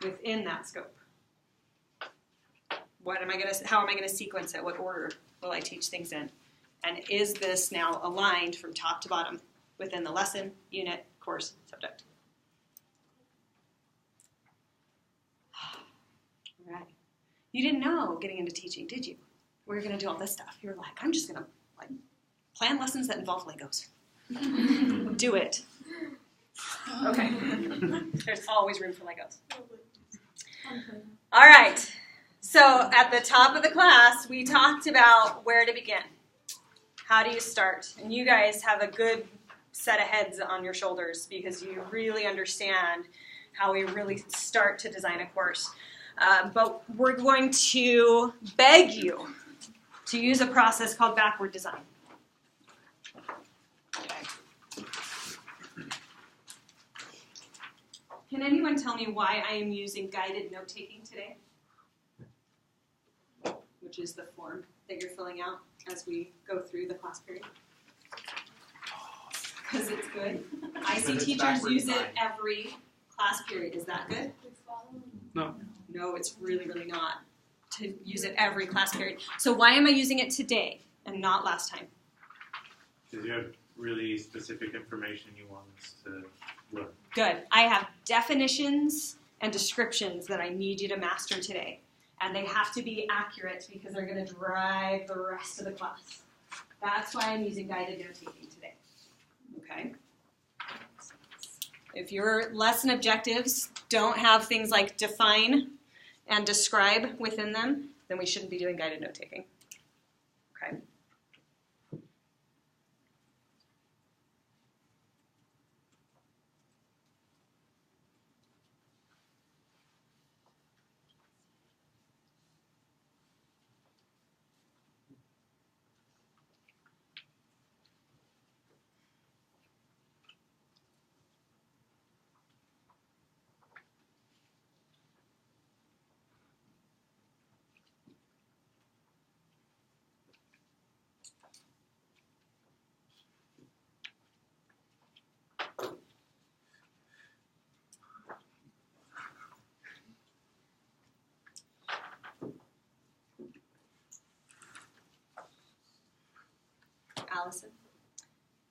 within that scope? How am I going to sequence it? What order will I teach things in? And is this now aligned from top to bottom within the lesson, unit, course, subject? All right. You didn't know getting into teaching, did you? We were going to do all this stuff. You were like, I'm just going to plan lessons that involve Legos. Do it. Okay. There's always room for Legos. All right. So at the top of the class, we talked about where to begin. How do you start? And you guys have a good set of heads on your shoulders because you really understand how we really start to design a course. But we're going to beg you to use a process called backward design. Can anyone tell me why I am using guided note-taking today? Which is the form that you're filling out as we go through the class period. Because it's good. I see teachers use it every class period. Is that good? No. No, it's really, really not. To use it every class period. So why am I using it today and not last time? Because you have really specific information you want us to learn. Good. I have definitions and descriptions that I need you to master today. And they have to be accurate because they're going to drive the rest of the class. That's why I'm using guided note-taking today. Okay? If your lesson objectives don't have things like define and describe within them, then we shouldn't be doing guided note-taking. Okay? Allison,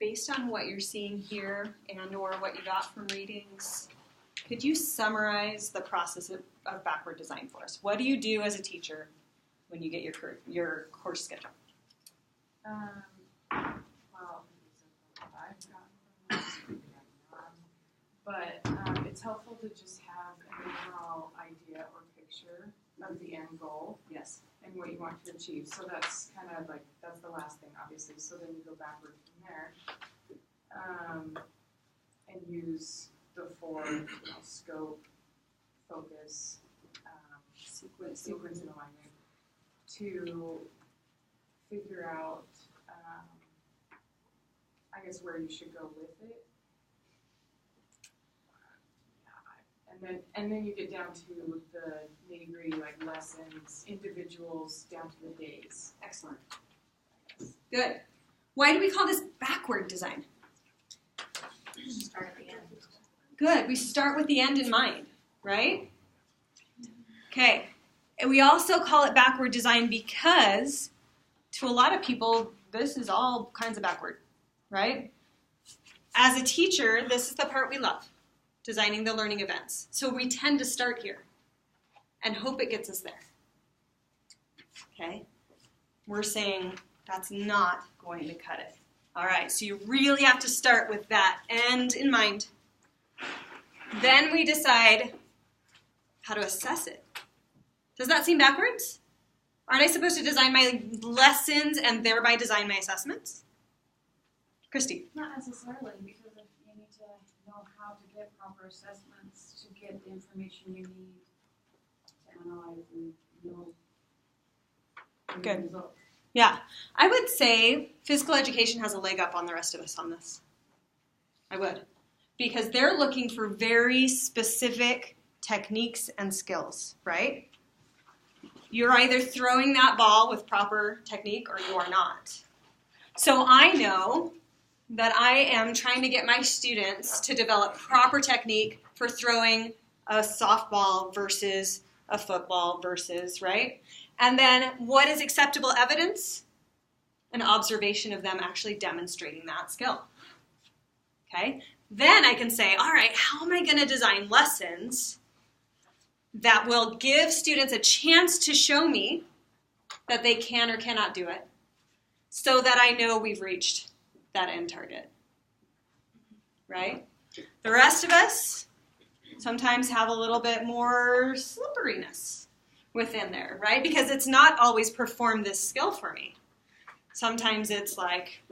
based on what you're seeing here and or what you got from readings, could you summarize the process of backward design for us? What do you do as a teacher when you get your course schedule? Well, I've gotten but it's helpful to just have an overall idea or picture of the end goal. Yes. And what you want to achieve. So that's kind of like, that's the last thing, obviously. So then you go backward from there and use the four, scope, focus, sequence and alignment to figure out, I guess, where you should go with it. And then you get down to the nitty-gritty, like lessons, individuals, down to the days. Excellent. Good. Why do we call this backward design? Start at the end. Good. We start with the end in mind, right? Okay. And we also call it backward design because to a lot of people, this is all kinds of backward, right? As a teacher, this is the part we love. Designing the learning events. So we tend to start here and hope it gets us there. Okay? We're saying that's not going to cut it. All right, so you really have to start with that end in mind. Then we decide how to assess it. Does that seem backwards? Aren't I supposed to design my lessons and thereby design my assessments? Christy. Not necessarily, because if you need to know how to get proper assessments, to get the information you need to analyze and know the Good. results. Yeah, I would say physical education has a leg up on the rest of us on this. I would. Because they're looking for very specific techniques and skills, right? You're either throwing that ball with proper technique or you are not. So I know that I am trying to get my students to develop proper technique for throwing a softball versus a football versus, right? And then what is acceptable evidence? An observation of them actually demonstrating that skill. Okay? Then I can say, all right, how am I going to design lessons that will give students a chance to show me that they can or cannot do it so that I know we've reached that end target, right? The rest of us sometimes have a little bit more slipperiness within there, right? Because it's not always perform this skill for me. Sometimes it's like,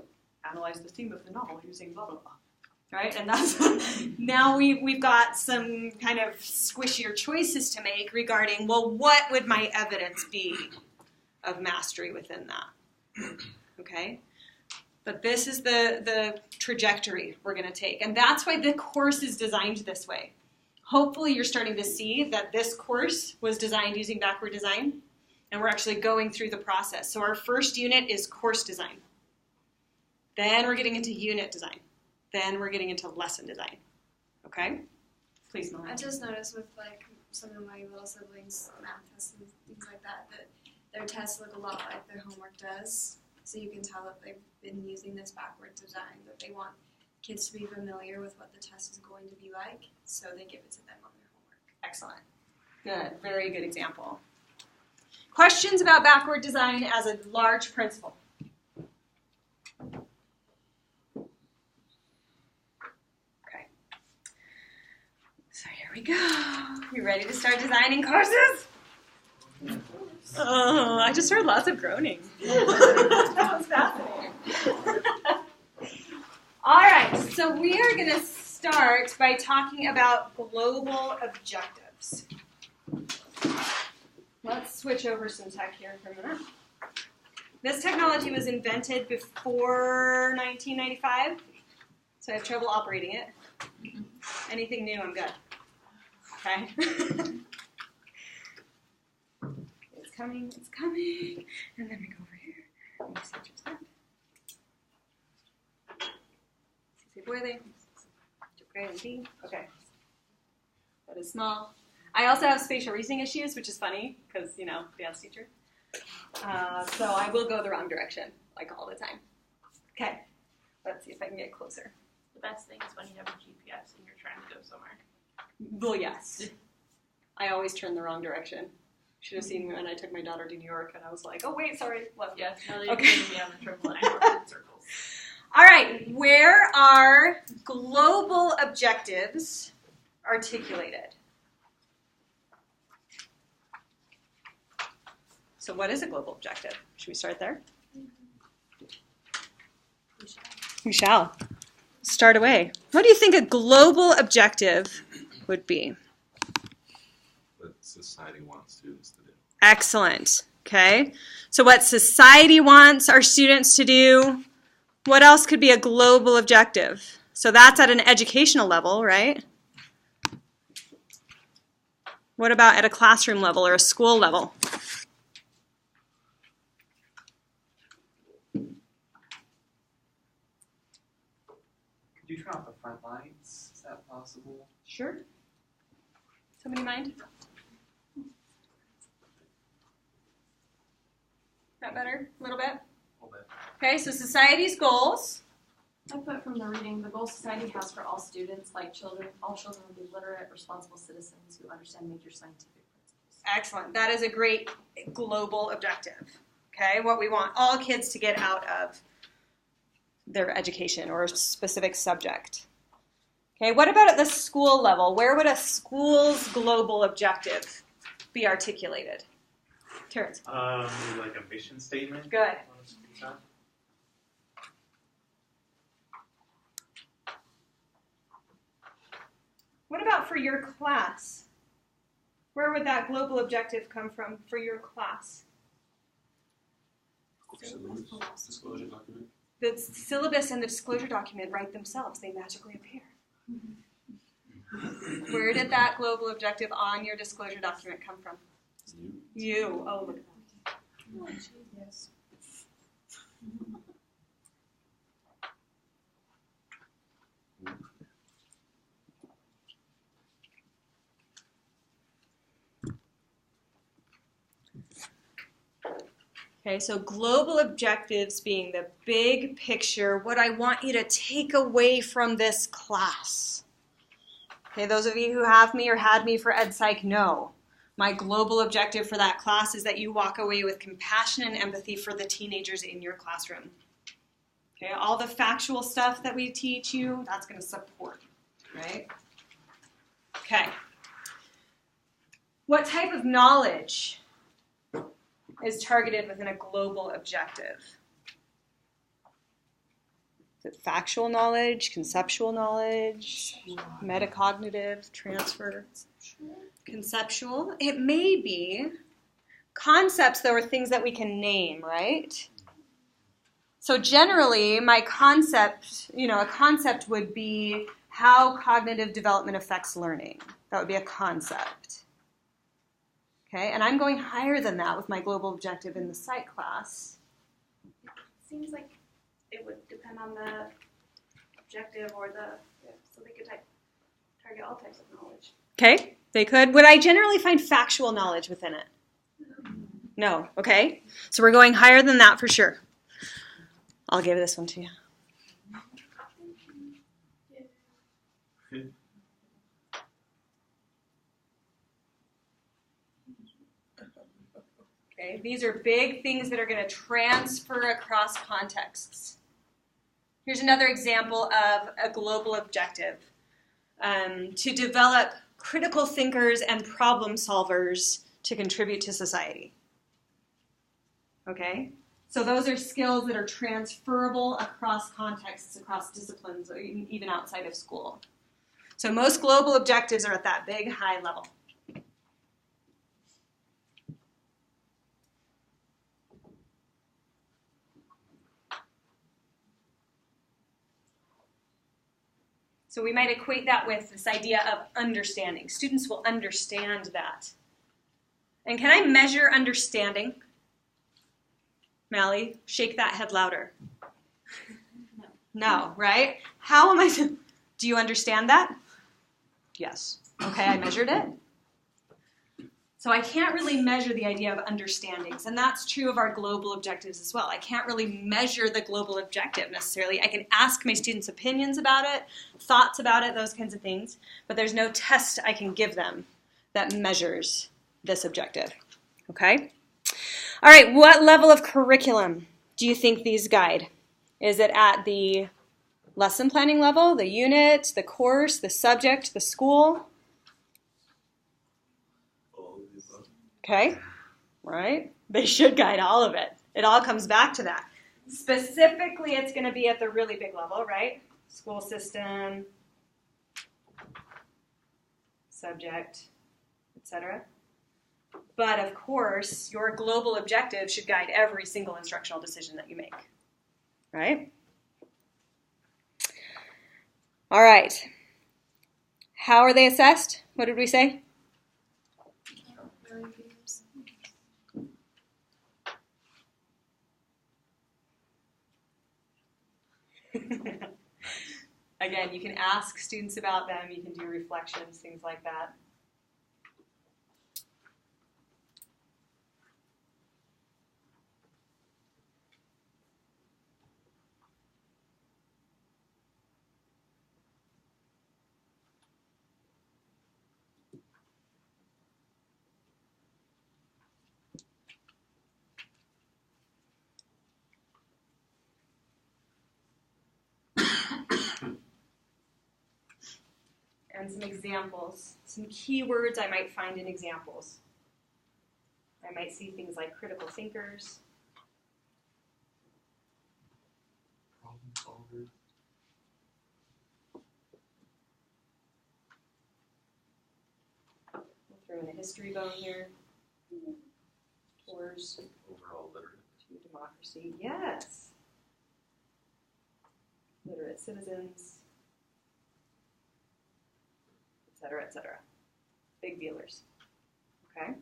analyze the theme of the novel using blah, blah, blah, right? And that's, now we've got some kind of squishier choices to make regarding, well, what would my evidence be of mastery within that, okay? But this is the trajectory we're going to take. And that's why the course is designed this way. Hopefully you're starting to see that this course was designed using backward design, and we're actually going through the process. So our first unit is course design. Then we're getting into unit design. Then we're getting into lesson design. Okay? Please, Melanie. I just noticed with like some of my little siblings' math tests and things like that, that their tests look a lot like their homework does. So you can tell that they've been using this backward design, that they want kids to be familiar with what the test is going to be like, so they give it to them on their homework. Excellent. Good. Very good example. Questions about backward design as a large principle? Okay. So here we go. You ready to start designing courses? Oh, I just heard lots of groaning. That was fascinating. All right, so we are going to start by talking about global objectives. Let's switch over some tech here for a minute. This technology was invented before 1995, so I have trouble operating it. Anything new, I'm good. Okay? It's coming, and then we go over here. And we see what you're saying. Se puede. Yo creo en ti. Okay. That is small. I also have spatial reasoning issues, which is funny because, dance teacher. So I will go the wrong direction, like all the time. Okay, let's see if I can get closer. The best thing is when you have a GPS and you're trying to go somewhere. Well, yes. I always turn the wrong direction. Should have seen when I took my daughter to New York and I was like, oh wait, sorry, left. Yes, now that Okay. you're getting me on the triple line, walking in circles. All right, where are global objectives articulated? So what is a global objective? Should we start there? We shall. Start away. What do you think a global objective would be? What society wants students to do. Excellent. Okay. So what society wants our students to do. What else could be a global objective? So that's at an educational level, right? What about at a classroom level or a school level? Could you turn off the front lights? Is that possible? Sure. Somebody mind? That better? A little bit? A little bit. Okay, so society's goals. I put from the reading, the goal society has for all students, like children, all children will be literate, responsible citizens who understand major scientific principles. Excellent. That is a great global objective. Okay, what we want all kids to get out of their education or a specific subject. Okay, what about at the school level? Where would a school's global objective be articulated? Terrence. Maybe like a mission statement. Good. What about for your class? Where would that global objective come from for your class? Disclosure document. The syllabus and the disclosure document write themselves. They magically appear. Where did that global objective on your disclosure document come from? You. Oh, look at that. Yes. Okay, so global objectives being the big picture, what I want you to take away from this class. Okay, those of you who have me or had me for EdPsych know. My global objective for that class is that you walk away with compassion and empathy for the teenagers in your classroom. Okay, all the factual stuff that we teach you, that's going to support, right? Okay. What type of knowledge is targeted within a global objective? Is it factual knowledge, conceptual knowledge, metacognitive, transfer? Conceptual. It may be. Concepts, though, are things that we can name, right? So generally, my concept, a concept would be how cognitive development affects learning. That would be a concept. Okay, and I'm going higher than that with my global objective in the psych class. Seems like it would depend on the objective or so they could target all types of knowledge. Okay, they could. Would I generally find factual knowledge within it? No, okay. So we're going higher than that for sure. I'll give this one to you. Okay, these are big things that are going to transfer across contexts. Here's another example of a global objective. To develop critical thinkers and problem solvers to contribute to society. Okay? So those are skills that are transferable across contexts, across disciplines, or even outside of school. So most global objectives are at that big, high level. So we might equate that with this idea of understanding. Students will understand that. And can I measure understanding? Mally, shake that head louder. No, right? How am I? Do you understand that? Yes. Okay, I measured it. So I can't really measure the idea of understandings, and that's true of our global objectives as well. I can't really measure the global objective necessarily. I can ask my students opinions about it, thoughts about it, those kinds of things, but there's no test I can give them that measures this objective, okay? All right, what level of curriculum do you think these guide? Is it at the lesson planning level, the unit, the course, the subject, the school? Okay, right? They should guide all of it. It all comes back to that. Specifically, it's going to be at the really big level, right? School system, subject, etc. But of course, your global objective should guide every single instructional decision that you make, right? All right. How are they assessed? What did we say? Again, you can ask students about them, you can do reflections, things like that. And some examples, some keywords I might find in examples. I might see things like critical thinkers, Problem solver. we'll throw in a history bone here, tours Overall literate. to democracy, yes. Literate citizens, etc., etc. Big dealers. Okay?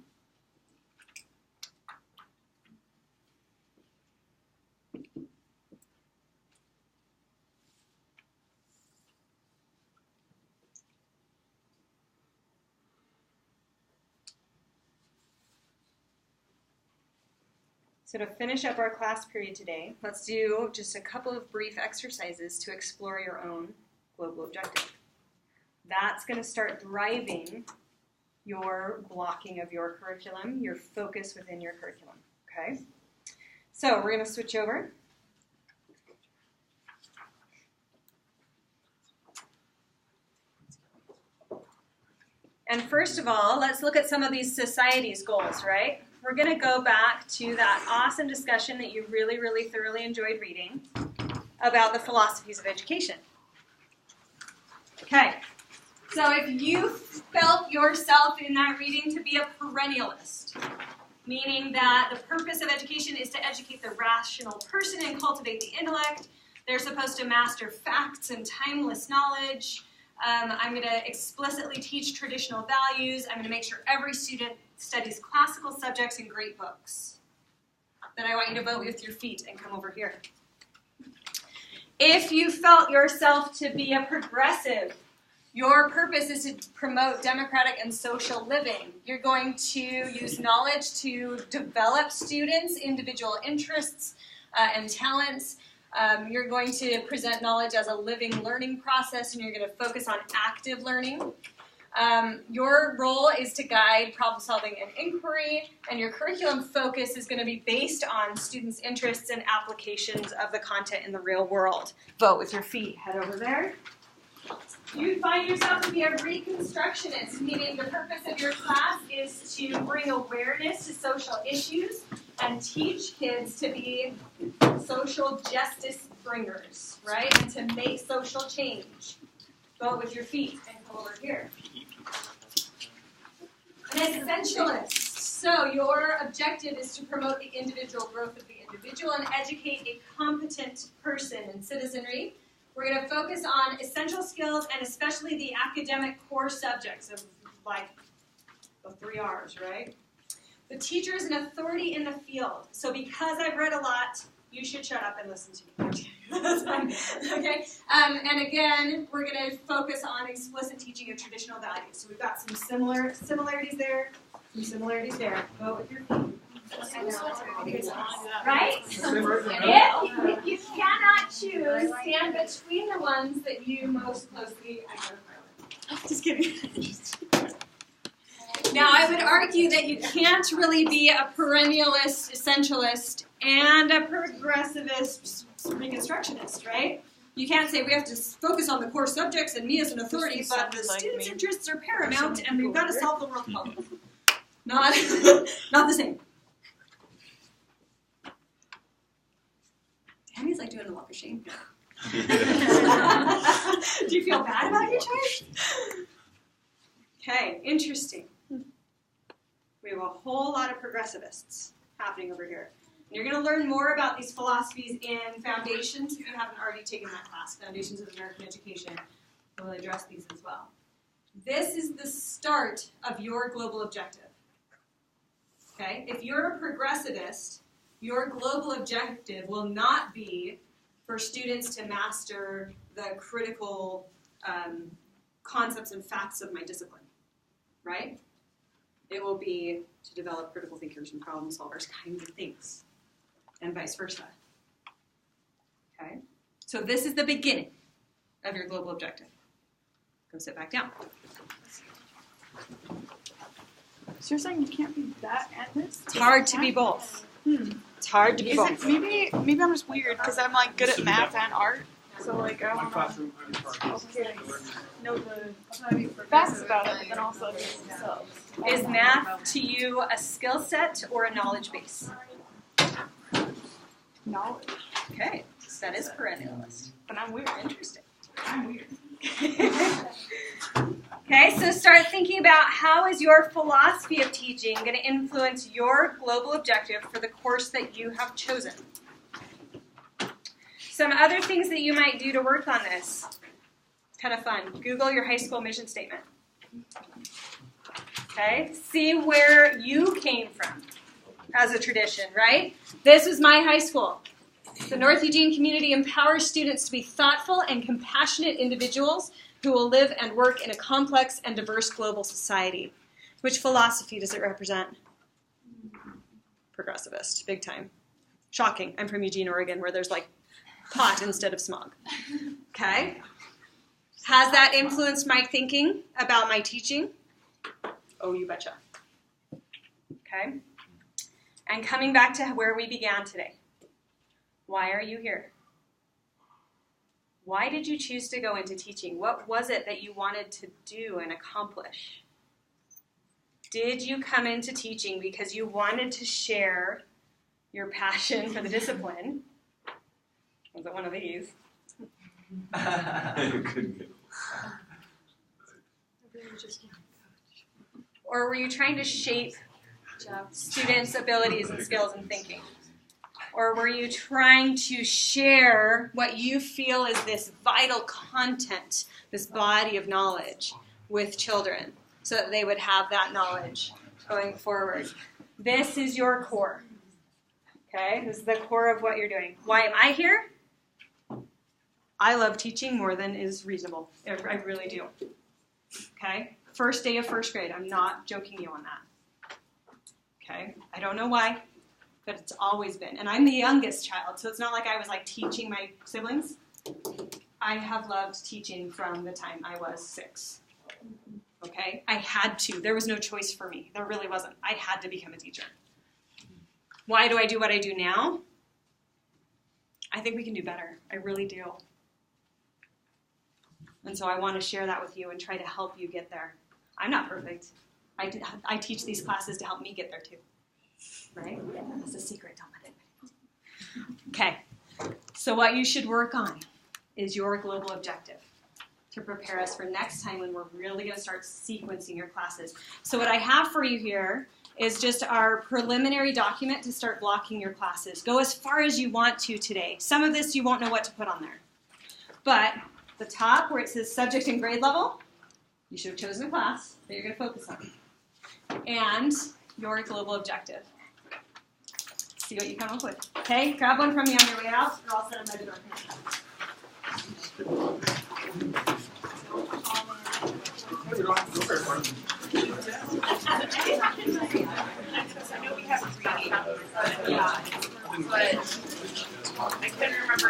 So to finish up our class period today, let's do just a couple of brief exercises to explore your own global objective. That's going to start driving your blocking of your curriculum, your focus within your curriculum, okay? So we're going to switch over. And first of all, let's look at some of these society's goals, right? We're going to go back to that awesome discussion that you really, really thoroughly enjoyed reading about the philosophies of education. Okay, so if you felt yourself in that reading to be a perennialist, meaning that the purpose of education is to educate the rational person and cultivate the intellect, they're supposed to master facts and timeless knowledge, I'm going to explicitly teach traditional values, I'm going to make sure every student studies classical subjects and great books, then I want you to vote with your feet and come over here. If you felt yourself to be a progressive, your purpose is to promote democratic and social living. You're going to use knowledge to develop students' individual interests and talents. You're going to present knowledge as a living learning process, and you're going to focus on active learning. Your role is to guide problem solving and inquiry, and your curriculum focus is going to be based on students' interests and applications of the content in the real world. Vote with your feet. Head over there. You find yourself to be a reconstructionist, meaning the purpose of your class is to bring awareness to social issues and teach kids to be social justice bringers, right? And to make social change. Vote with your feet and come over here. An essentialist. So your objective is to promote the individual growth of the individual and educate a competent person and citizenry. We're going to focus on essential skills and especially the academic core subjects of like the 3 R's, right? The teacher is an authority in the field. So because I've read a lot, you should shut up and listen to me. That's fine. Okay? And again, we're going to focus on explicit teaching of traditional values. So we've got some similarities there. Some similarities there. Vote with your feet. Right? If you cannot choose, stand between the ones that you most closely identify with. Just kidding. Now, I would argue that you can't really be a perennialist, essentialist, and a progressivist reconstructionist, right? You can't say we have to focus on the core subjects and me as an authority, but the students' interests are paramount and we've got to solve the world problem. Not the same. Tammy's like doing the walk of shame. Do you feel bad about your choice? Okay, interesting. We have a whole lot of progressivists happening over here. And you're going to learn more about these philosophies in Foundations, if you haven't already taken that class, Foundations of American Education. We'll address these as well. This is the start of your global objective. Okay? If you're a progressivist, your global objective will not be for students to master the critical concepts and facts of my discipline, right? It will be to develop critical thinkers and problem solvers kinds of things, and vice versa. Okay? So this is the beginning of your global objective. Go sit back down. So you're saying you can't be that and this? It's hard to be both. It's hard to be both. Maybe I'm just weird because I'm like good at math and art. So like I want to know the facts about it, but then also just themselves. Is math to you a skill set or a knowledge base? Knowledge. Okay, so that is perennialist. But I'm weird. Interesting. I'm weird. Okay, so start thinking about how is your philosophy of teaching going to influence your global objective for the course that you have chosen. Some other things that you might do to work on this. It's kind of fun. Google your high school mission statement. Okay, see where you came from as a tradition, right? This was my high school. The North Eugene community empowers students to be thoughtful and compassionate individuals who will live and work in a complex and diverse global society. Which philosophy does it represent? Progressivist, big time. Shocking. I'm from Eugene, Oregon, where there's like pot instead of smog. Okay? Has that influenced my thinking about my teaching? Oh, you betcha. Okay? And coming back to where we began today. Why are you here? Why did you choose to go into teaching? What was it that you wanted to do and accomplish? Did you come into teaching because you wanted to share your passion for the discipline? Was it one of these? Or were you trying to shape students' abilities and skills and thinking? Or were you trying to share what you feel is this vital content, this body of knowledge with children so that they would have that knowledge going forward? This is your core. Okay? This is the core of what you're doing. Why am I here? I love teaching more than is reasonable. I really do. Okay? First day of first grade. I'm not joking you on that. Okay? I don't know why, but it's always been. And I'm the youngest child, so it's not like I was like teaching my siblings. I have loved teaching from the time I was 6. Okay? I had to. There was no choice for me. There really wasn't. I had to become a teacher. Why do I do what I do now? I think we can do better. I really do. And so I want to share that with you and try to help you get there. I'm not perfect. I teach these classes to help me get there too. Right? That's a secret. Don't let it. Okay. So what you should work on is your global objective to prepare us for next time when we're really going to start sequencing your classes. So what I have for you here is just our preliminary document to start blocking your classes. Go as far as you want to today. Some of this you won't know what to put on there. But the top where it says subject and grade level, you should have chosen a class that you're going to focus on. And your global objective. See what you come up with. Okay, grab one from me on your way out, or I'll set them by the door. I couldn't remember.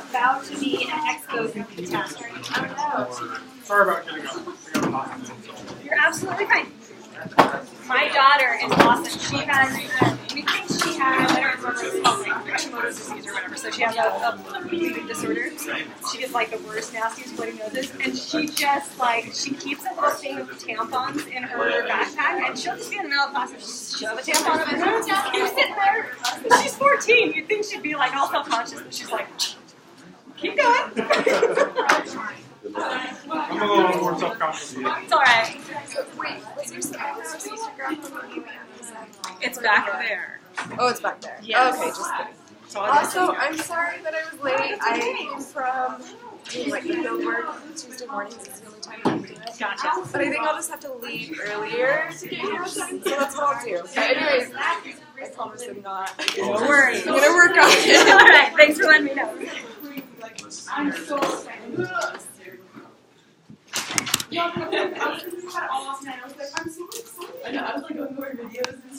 About to be an exposure catastrophe. Sorry about getting up. You're absolutely fine. My daughter is awesome. She has, we think she has, I don't remember what it's called, like Hashimoto's disease or whatever. So she has a bleeding disorder. She gets like the worst, nastiest bloody noses, and she just like she keeps a little thing of tampons in her backpack, and she'll just be in the middle of class and just shove a tampon up her nose and just keep sitting there. She's 14. You'd think she'd be like all self-conscious, but she's like, keep going. I'm a little more self-conscious. It's all right. Wait, what's your Instagram? It's back there. Oh, it's back there. Yes. Okay, just kidding. Also, I'm sorry that I was late. I came from like the field work Tuesday mornings. It's the only time I can do it. Gotcha. But I think I'll just have to leave earlier to get here. So that's what I'll do. But anyways, I promise I'm not. Don't worry. I'm gonna work on it. All right. Thanks for letting me know. I'm so excited. Yeah, I was thinking about it all last night. I was like, I'm so excited. I know, I was like going over videos and